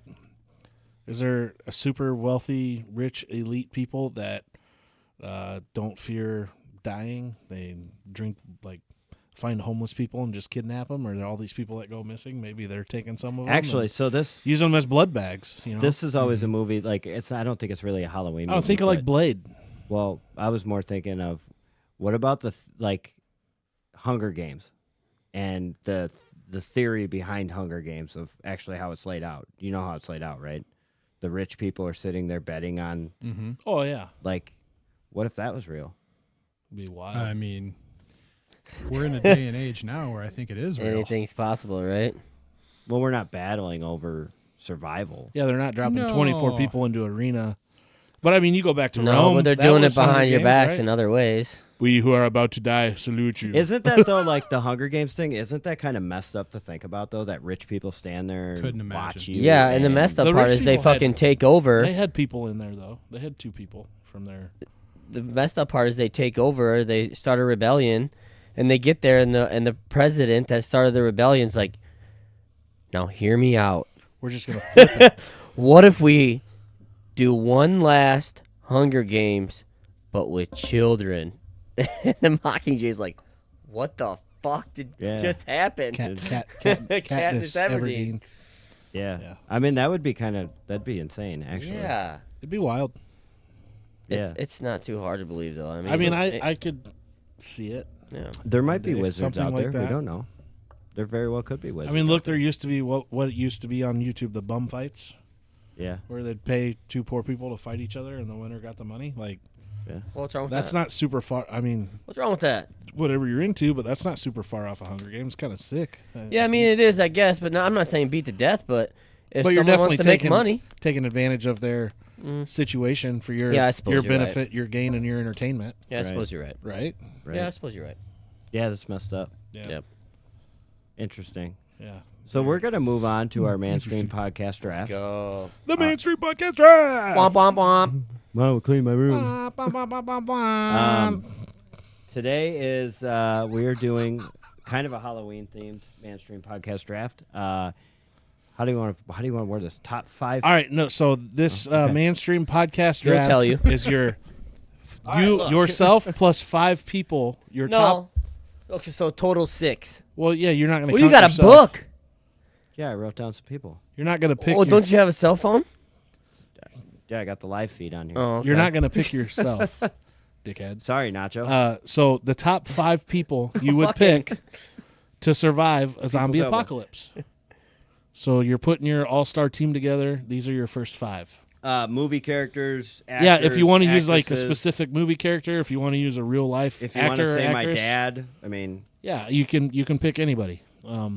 is there a super wealthy, rich, elite people that don't fear dying? They drink, like, find homeless people and just kidnap them? Or are there all these people that go missing? Maybe they're taking some of them. Actually, and so this use them as blood bags. You know, this is always a movie. Like I don't think it's really a Halloween. I don't movie, think of like but- Blade. Well, I was more thinking of what about the like Hunger Games and the theory behind Hunger Games of actually how it's laid out. You know how it's laid out, right? The rich people are sitting there betting on Oh yeah, like, what if that was real? be wild. I mean, we're in a day and age now where I think it is real. Anything's possible, right? Well, we're not battling over survival. Yeah, they're not dropping No. 24 people into arena. But I mean, you go back to No, Rome. but they're that doing was it behind Hunger your Games, backs right? in other ways. We who are about to die salute you. Isn't that though like the Hunger Games thing? Isn't that kind of messed up to think about though? That rich people stand there and Couldn't watch imagine. you. Yeah, and the messed up The part rich is they people had- fucking take over. They had people in there though. They had 2 people from there. The messed up part is they take over. They start a rebellion, and they get there, and the president that started the rebellion's like, "Now hear me out. We're just gonna flip it. What if we do one last Hunger Games, but with children?" And the Mockingjay's like, "What the fuck did Yeah. just happen?" Katniss Katniss Everdeen. Everdeen. Yeah. Yeah. I mean, that'd be insane, actually. Yeah, It'd be wild. Yeah. it's not too hard to believe though. I mean, it- I could see it. yeah. There might be Day, wizards something out like there. We that. don't know. There very well could be I wizards. mean, look, out there used to be what it used to be on YouTube, the bum fights, there. Yeah. where they'd pay 2 poor people to fight each other, and the winner got the money. Like, What's wrong with that's that? not super far. I mean, What's wrong with that? whatever you're into, but that's not super far off of Hunger Games. Kind of sick. Yeah, I mean it is, I guess, but no, I'm not saying beat to death, but if but you're someone definitely wants to make taking money, taking advantage of their situation for your Yeah, I suppose your you're right. benefit, your gain, and your entertainment. yeah, I Right. suppose you're right. Right? Right. Yeah, I suppose you're right. Yeah, that's messed up. Yeah. Yep. Interesting. Yeah. So we're gonna move on to our mainstream podcast draft. Go. The mainstream podcast draft. Womp womp womp. Well, clean my room. Bum, bum, bum, bum, bum. Today is we are doing kind of a Halloween themed mainstream podcast draft. How do you want to word this? Top 5. All right, no. So this okay. mainstream podcast He'll draft tell you. is your yourself plus 5 people. Your top. No. Okay, so total 6. Well, yeah, you're not going to. Well, you got a book. Yeah, I wrote down some people. You're not going to pick. Oh, don't you have a cell phone? Yeah, I got the live feed on here. Oh, okay. You're not going to pick yourself, dickhead. Sorry, Nacho. So the top 5 people you would Fucking- pick to survive a zombie elbow. apocalypse. So you're putting your all-star team together. These are your first 5. Movie characters. Actors, Yeah, if you want to use like a actresses. specific movie character, if you want to use a real life If you actor want to or say my actress, dad, I mean, yeah, you can pick anybody. Why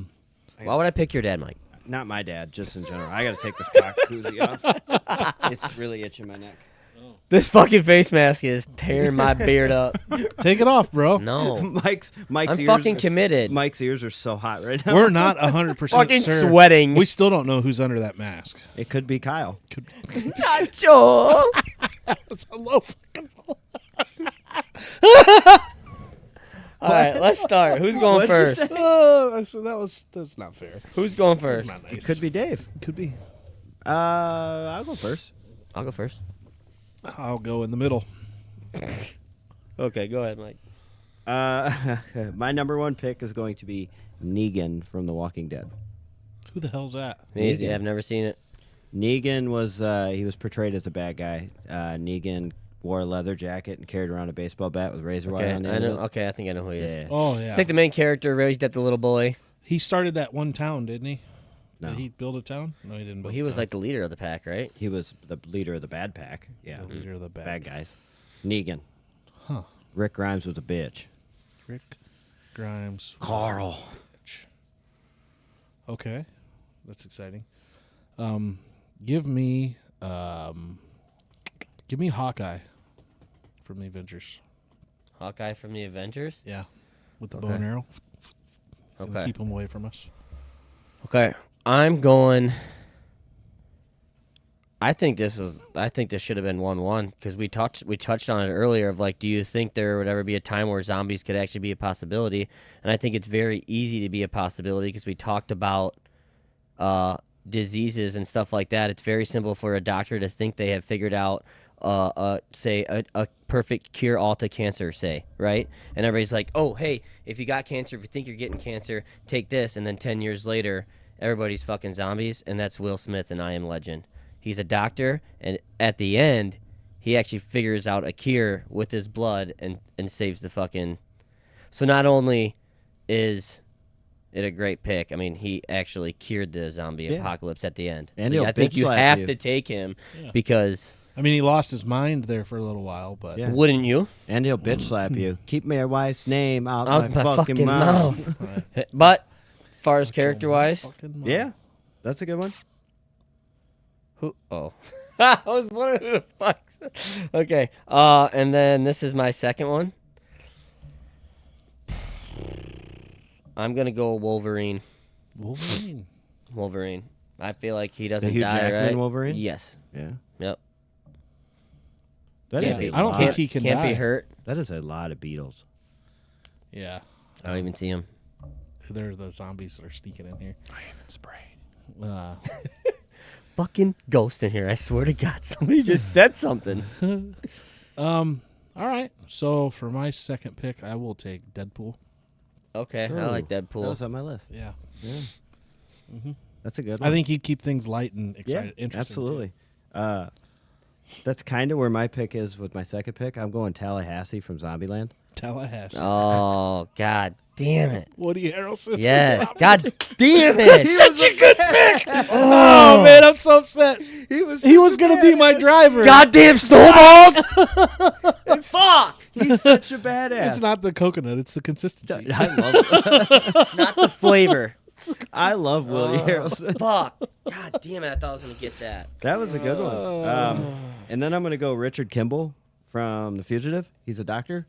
would I pick your dad, Mike? not my dad, just in general. I got to take this cock koozie off. It's really itching my neck. This fucking face mask is tearing my beard up. Take it off, bro. No. Mike's I'm ears. fucking committed. Mike's ears are so hot right now. We're not 100% Fucking sure. sweating. We still don't know who's under that mask. It could be Kyle. Not sure. It's a low fucking All right, let's start. Who's going What'd you first? say? That's not fair. Who's going That's first? not nice. Could be Dave. Could be. I'll go first. I'll go first. I'll go in the middle. Okay, go ahead, Mike. My number one pick is going to be Negan from The Walking Dead. Who the hell's that? Easy. I've never seen it. Negan was he was portrayed as a bad guy. Negan wore a leather jacket and carried around a baseball bat with razor wire Okay, on the I end know. of it. Okay, I think I know who he is. Yeah. Oh yeah. It's like the main character raised up the little boy. He started that one town, didn't he? No. Did he build a town? No, he didn't. Well, Build he a was town. like the leader of the pack, right? He was the leader of the bad pack. Yeah. the leader of the Bad guys. Negan. Huh. Rick Grimes was a bitch. Rick Grimes. Carl. Okay, that's exciting. Give me Hawkeye from the Avengers. Hawkeye from the Avengers. Yeah, with the bow Okay. and arrow. It's gonna Okay. keep him away from us. Okay, I'm going. I think this should have been 1-1 because we touched on it earlier of like, do you think there would ever be a time where zombies could actually be a possibility? And I think it's very easy to be a possibility because we talked about diseases and stuff like that. It's very simple for a doctor to think they have figured out say a perfect cure all to cancer, say, right? And everybody's like, oh, hey, if you got cancer, if you think you're getting cancer, take this. And then 10 years later, everybody's fucking zombies. And that's Will Smith in I Am Legend. He's a doctor, and at the end, he actually figures out a cure with his blood and saves the fucking... So not only is it a great pick, I mean, he actually cured the zombie Yeah. apocalypse at the end. And So he'll I think bitch you slap have you. to take him Yeah. because... I mean, he lost his mind there for a little while, but Yeah. Wouldn't you? And he'll bitch slap you. Keep my wife's name out, Out my fucking mouth. Right. But, as far as character-wise... Fucking mouth. Yeah. That's a good one. Who? Oh. I was wondering who the fuck. Okay. And then this is my second one. I'm going to go Wolverine. Wolverine. I feel like he doesn't Hugh die, Jackman right? Wolverine? Yes. Yeah. Yep. That Can't is be- a I don't lot. think he can Can't die. be hurt. That is a lot of Beatles. Yeah, I don't even see him. they're the zombies that are sneaking in here. I haven't sprayed. Fucking ghost in here. I swear to God, somebody just said something. All right. So for my second pick, I will take Deadpool. Okay, I like That Deadpool. was on my list. Yeah. That's a good one. I think he'd keep things light and exciting. yeah, Interesting. absolutely. That's kind of where my pick is with my second pick. I'm going Tallahassee from Zombieland. Too. Tallahassee. Oh, God damn it. Woody Harrelson. Yes. God damn it. Such a good pick. Oh man, I'm so upset. He was gonna be my driver. Goddamn snowballs. Fuck. He's such a badass. It's not the coconut; it's the consistency. I love Not the flavor. I love Woody Oh, Harrelson. fuck. God damn it. I thought I was going to get that. That was a good one. And then I'm going to go Richard Kimball from The Fugitive. He's a doctor,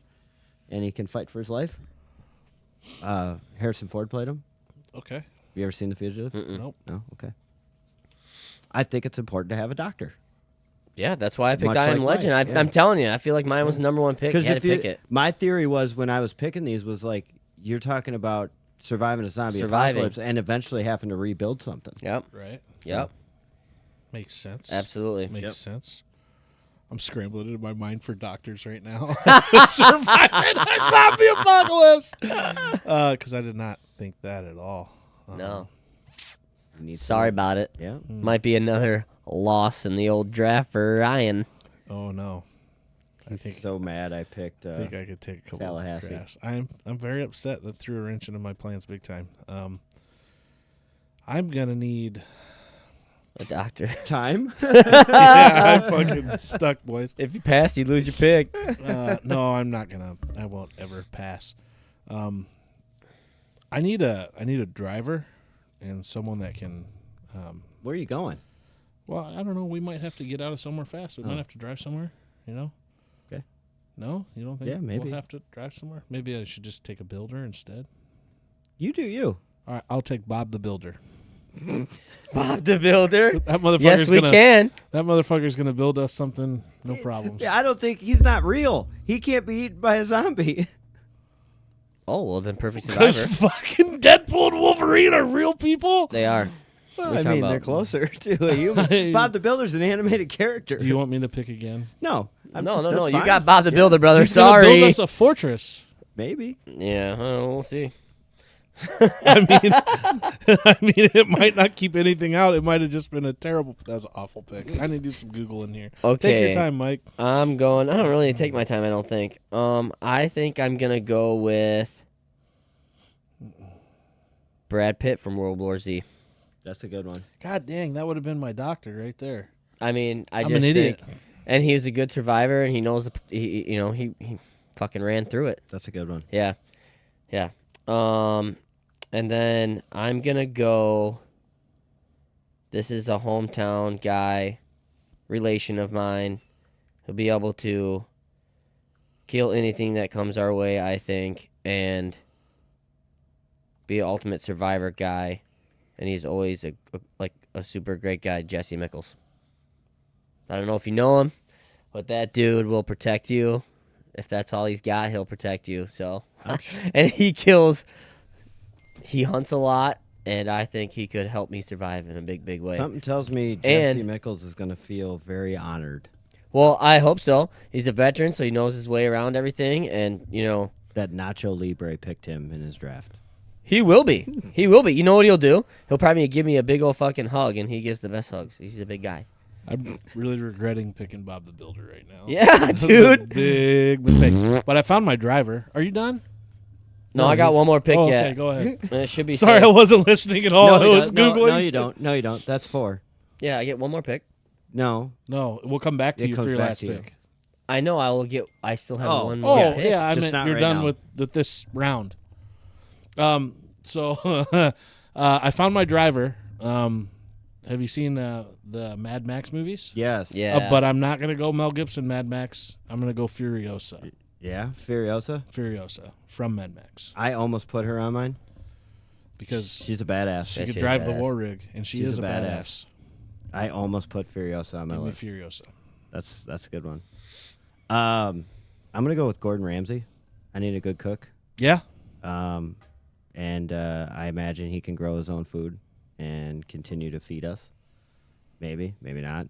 and he can fight for his life. Harrison Ford played him. Okay. You ever seen The Fugitive? Nope. No? Okay. I think it's important to have a doctor. Yeah, that's why I picked Much I Am like Legend. mine, yeah. I'm telling you, I feel like mine was the number one pick. You had to pick it. My theory was when I was picking these was like, you're talking about surviving a zombie Surviving. apocalypse and eventually having to rebuild something. Yep. Right. Yep. Makes sense. Absolutely. Makes sense. I'm scrambling in my mind for doctors right now. Surviving a zombie apocalypse. Because I did not think that at all. No. You need Sorry about it. Yeah. Might be another loss in the old draft for Ryan. Oh no. I He's think so mad I picked I think I could take a couple Tallahassee. of drafts. I'm very upset that threw a wrench into my plans big time. I'm gonna need. A doctor. time. Yeah, I'm fucking stuck, boys. If you pass, you lose your pick. No, I'm not gonna. I won't ever pass. I need a driver and someone that can. Where are you going? Well, I don't know. We might have to get out of somewhere fast. We might have to drive somewhere, you know? Okay. No? You don't think Yeah, maybe. we'll have to drive somewhere? Maybe I should just take a builder instead? You do you. All right, I'll take Bob the Builder. Bob the Builder. That motherfucker's Yes, we can. That motherfucker's gonna build us something, no problems. Yeah, I don't think he's not real. He can't be eaten by a zombie. Oh, well, then Perfect Because Survivor. fucking Deadpool and Wolverine are real people. They are. Well, What I are you mean, talking they're about? closer to a human. Bob the Builder's an animated character. Do you want me to pick again? No. No. that's You fine. got Bob the Builder, brother. He's gonna Sorry. build us a fortress. Maybe. Yeah, we'll see. I mean, it might not keep anything out. It might have just been a terrible. That was an awful pick. I need to do some Googling here. Okay. Take your time, Mike. I'm going. I don't really take my time. I don't think. I think I'm gonna go with Brad Pitt from World War Z. That's a good one. God dang, that would have been my doctor right there. I mean, I'm just an idiot. think, and he was a good survivor, and he knows. He fucking ran through it. That's a good one. Yeah. And then I'm gonna go. This is a hometown guy, relation of mine. He'll be able to kill anything that comes our way, I think, and be an ultimate survivor guy. And he's always a super great guy, Jesse Mickles. I don't know if you know him, but that dude will protect you. If that's all he's got, he'll protect you. So, and he hunts a lot, and I think he could help me survive in a big, big way. Something tells me Jesse Mickles is going to feel very honored. Well, I hope so. He's a veteran, so he knows his way around everything, and That Nacho Libre picked him in his draft. he will be. He will be. You know what he'll do? He'll probably give me a big old fucking hug, and he gives the best hugs. He's a big guy. I'm really regretting picking Bob the Builder right now. Yeah, This was a dude. big mistake. But I found my driver. Are you done? No, I got one more pick Okay, yet. go ahead. And it should be Sorry, safe. I wasn't listening at all. I he was doesn't. Googling. No, you don't. No, you don't. That's 4. Yeah, I get one more pick. No. No, we'll come back to It you comes for your back last to you. pick. I know I will get. I still have Oh. one more Oh, pick. yeah, I Just meant not you're right done now. with this round. So I found my driver. Have you seen the Mad Max movies? Yes. Yeah. But I'm not gonna go Mel Gibson Mad Max. I'm gonna go Furiosa. Yeah. Furiosa. Furiosa from Mad Max I almost put her on mine. because She's a badass. she Yeah, could she's drive the badass. war rig, and she She's is a a badass. badass. I almost put Furiosa on my Give me list. Furiosa. That's a good one. I'm gonna go with Gordon Ramsay. I need a good cook. Yeah, And I imagine he can grow his own food and continue to feed us. Maybe, maybe not.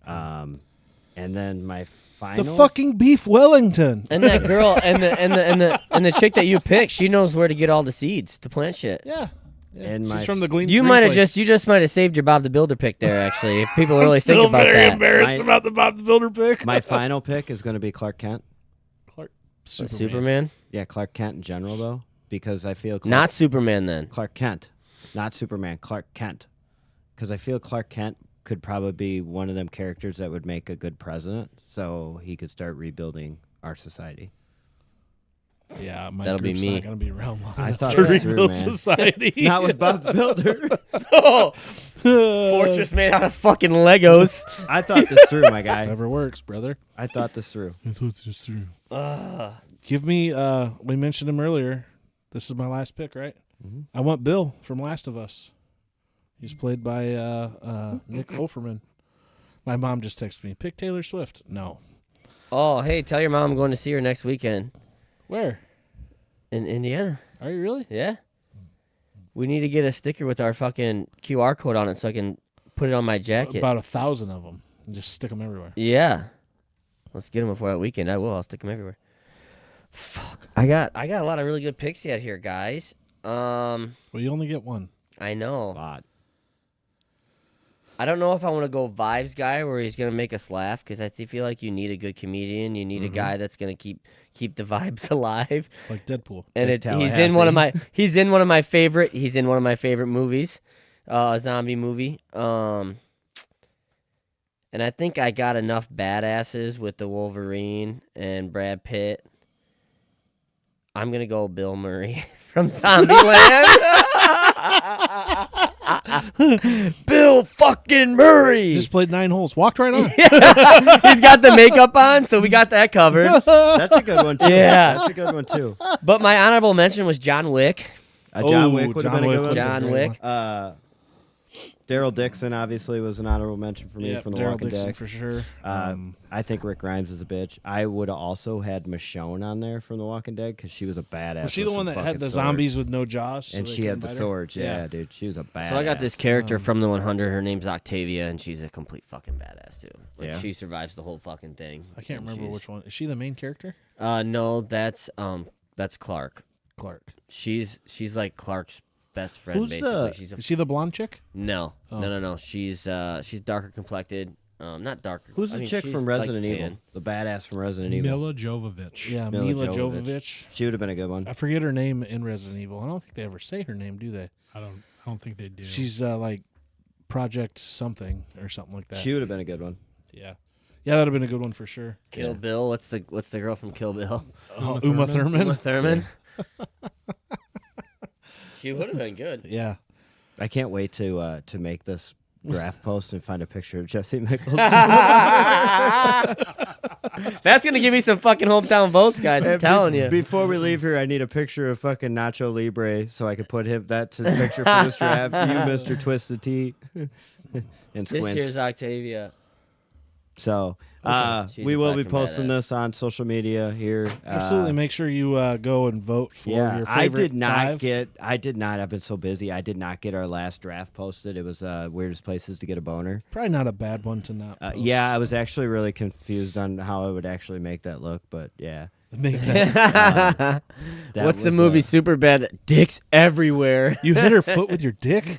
And then my final. the fucking beef Wellington. And that girl and the chick that you picked, she knows where to get all the seeds to plant shit. Yeah, And she's my- from the Green. You Green might have Place. you just might have saved your Bob the Builder pick there. Actually, if people really Still think about very that. embarrassed My- about the Bob the Builder pick. My final pick is going to be Clark Kent. Clark, Superman, Yeah, Clark Kent in general, though, because I feel not Superman. Then Clark Kent, not Superman. Clark Kent, because I feel Clark Kent could probably be one of them characters that would make a good president, so he could start rebuilding our society. Yeah, my That'll be group's me. not gonna be around long I enough thought to it was true, rebuild man. society. Not with Bob the Builder. oh, fortress made out of fucking Legos. I thought this through, my guy. Never works, brother. I thought this through. I thought this through. Give me. We mentioned him earlier. This is my last pick, right? I want Bill from Last of Us. He's played by Nick Offerman. My mom just texted me. Pick Taylor Swift. No. Oh, hey, tell your mom I'm going to see her next weekend Where? in Indiana. Are you really? Yeah. We need to get a sticker with our fucking QR code on it so I can put it on my jacket. About 1,000 of them. And just stick them everywhere. Yeah. Let's get them before that weekend. I will. I'll stick them everywhere. Fuck. I got a lot of really good picks yet here, guys. Well, you only get one. I know. Lot. I don't know if I want to go vibes guy where he's gonna make us laugh because I feel like you need a good comedian. You need a guy that's gonna keep the vibes alive. Like Deadpool. And Like he's in one of Tallahassee. he's in one of my favorite movies, a zombie movie. And I think I got enough badasses with the Wolverine and Brad Pitt. I'm gonna go Bill Murray from Zombieland. Bill fucking Murray. Just played 9 holes. Walked right on. He's got the makeup on, so we got that covered. That's a good one too. Yeah. That's a good one too. But my honorable mention was John Wick. John Oh, Wick would have John been a Wick good one. would've been a John great Wick. one. Daryl Dixon obviously was an honorable mention for me Yeah, from The Daryl Walking Dixon Dead. for sure. I think Rick Grimes is a bitch. I would have also had Michonne on there from The Walking Dead because she was a badass. Was she with the one some that had fucking the swords. zombies with no jaws? so And they she had couldn't the bite her? swords. Yeah, dude, she was a badass. So I got this character from the 100. Her name's Octavia, and she's a complete fucking badass too. Like Yeah. she survives the whole fucking thing. I can't and remember she's- which one. Is she the main character? No, that's Clark. Clark. She's like Clark's best friend Who's basically. the- She's a Is she the blonde chick? no. Oh. No. She's darker complected. Not darker. Who's I the mean, chick she's from like Resident Evil? tan. The badass from Resident Evil. Mila Jovovich. Yeah, Mila Mila Jovovich. Jovovich. She would have been a good one. I forget her name in Resident Evil. I don't think they ever say her name, do they? I don't think they do. She's like Project something or something like that. She would have been a good one. Yeah, that'd have been a good one for sure. Kill Bill. What's the girl from Kill Bill? Uma Thurman. Uma Thurman. She would have been good. Yeah. I can't wait to make this draft post and find a picture of Jesse Michaels. That's gonna give me some fucking hometown votes, guys. I'm telling you. Before we leave here, I need a picture of fucking Nacho Libre so I can put him. That's his picture for this draft. You, Mr. Twisted Tea, and This Squints. year's Octavia. So She's we a will be fucking posting badass. this on social media here. Absolutely. Make sure you go and vote for Yeah, your favorite I did not 5. get. I did not. I've been so busy. I did not get our last draft posted. It was weirdest places to get a boner. Probably not a bad one to not. post. Yeah, I was actually really confused on how I would actually make that look, but yeah. Make that. That What's the was, movie Superbad? Dicks everywhere. You hit her foot with your dick.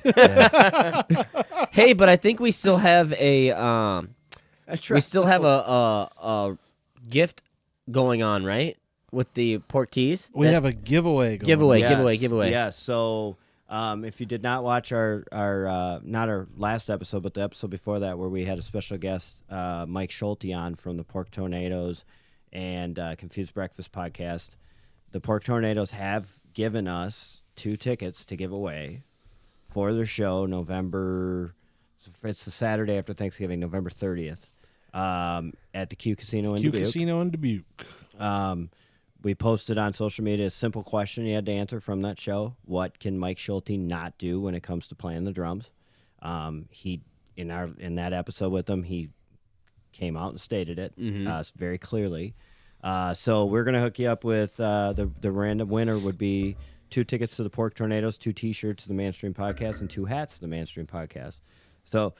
Hey, but I think we still have a we still have a gift going on, right? With the pork teas. We have a giveaway. Going Giveaway. on. giveaway. Yes. So, if you did not watch our not our last episode, but the episode before that, where we had a special guest, Mike Schulte, on from the Pork Tornadoes and Confused Breakfast podcast, the Pork Tornadoes have given us 2 tickets to give away for their show November. It's the Saturday after Thanksgiving, November 30th, at the Q Casino in Q Dubuque. Casino in Dubuque. We posted on social media a simple question you had to answer from that show. What can Mike Schulte not do when it comes to playing the drums? He in that episode with him, he came out and stated it very clearly. So we're gonna hook you up with the random winner would be 2 tickets to the Pork Tornadoes, 2 T-shirts to the Manstream Podcast, and 2 hats to the Manstream Podcast. So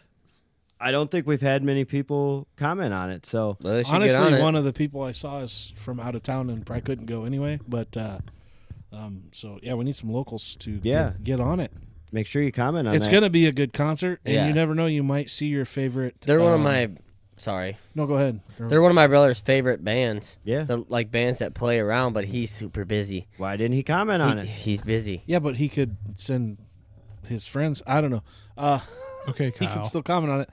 I don't think we've had many people comment on it. So Well, they should get on Honestly, it. one of the people I saw is from out of town and probably couldn't go anyway. But so yeah, we need some locals to get on it. make sure you comment on It's that. gonna be a good concert, and Yeah. you never know, you might see your favorite. They're one of my. Sorry, No, go ahead. they're one of my brother's favorite bands. Yeah. The, like bands that play around, but he's super busy. Why didn't he comment on it? He's busy. Yeah, but he could send his friends. I don't know. Okay, He Kyle. can still comment on it.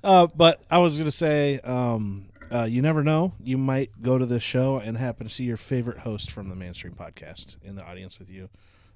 But I was gonna say, you never know. You might go to this show and happen to see your favorite host from the Manstream Podcast in the audience with you,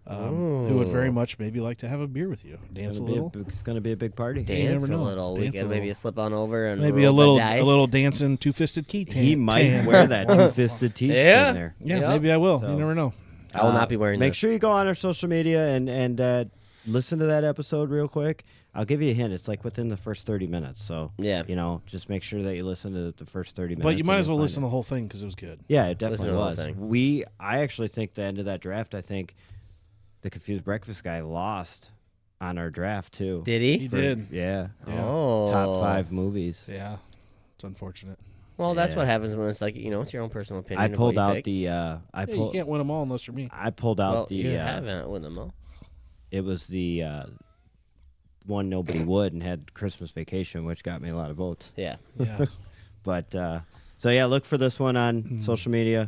who would very much maybe like to have a beer with you, dance a little, It's going to be a big party. you Dance never a know. little. We Dance can a maybe little. slip on over and maybe a roll the little dice. dancing 2-fisted key. He might wear that 2-fisted T-shirt Yeah. in there. Yeah, Yep. maybe I will. So- You never know. I will not be wearing Make this. sure you go on our social media and listen to that episode real quick. I'll give you a hint. It's like within the first 30 minutes. So, Yeah. just make sure that you listen to the first 30 minutes. But you might and as you'll well find listen to it. the whole thing because it was good. Yeah, it Listen definitely to the whole was. thing. I actually think the end of that draft, I think the Confused Breakfast guy lost on our draft, too. Did He he? did. Yeah. Yeah. Oh. Top 5 movies. Yeah, it's unfortunate. Well, that's Yeah. what happens when it's like it's your own personal opinion. I of what pulled you out pick. the Yeah, you can't win them all unless you're me. I pulled out Well, the you haven't with them all. it was the one nobody would and had Christmas Vacation, which got me a lot of votes. Yeah. Yeah. But so yeah, look for this one on social media.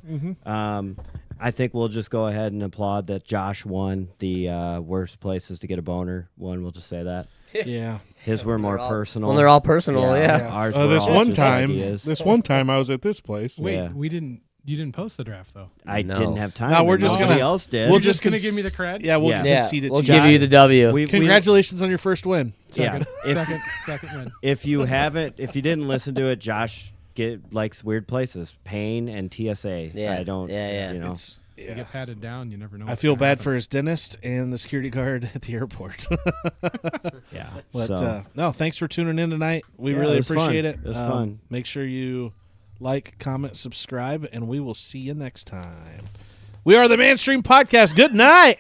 I think we'll just go ahead and applaud that Josh won the worst places to get a boner one. We'll just say that Yeah. his were more all- personal. Well, they're all personal, yeah. Ours were This all one just time, ideas. this one time I was at this place. Wait, Yeah. we didn't You didn't post the draft though. I No. didn't have time. No, we're and just nobody gonna- else did. We'll You're just gonna conce- give me the cred? Yeah, we'll Yeah. concede it We'll to give you. you the W. We- Congratulations on your first win. Second, If- second win. If you didn't listen to it, Josh likes weird places, Pain and TSA. Yeah, I don't. yeah. You know, It's, You yeah. get patted down. You never know. I what's feel gonna bad happen. for his dentist and the security guard at the airport. yeah. But so no, thanks for tuning in tonight. We Yeah, really it was fun. appreciate it. It was fun. Make sure you like, comment, subscribe, and we will see you next time. We are the Mainstream Podcast. Good night.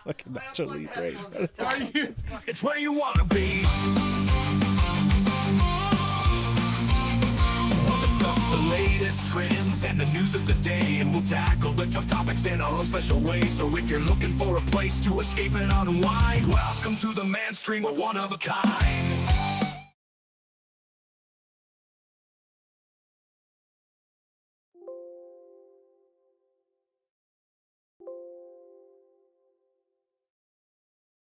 Fucking Nacho Libre. It's where you wanna be. We'll discuss the latest trends and the news of the day, and we'll tackle the tough topics in our own special way. So if you're looking for a place to escape and unwind, welcome to the Mainstream, we're one of a kind.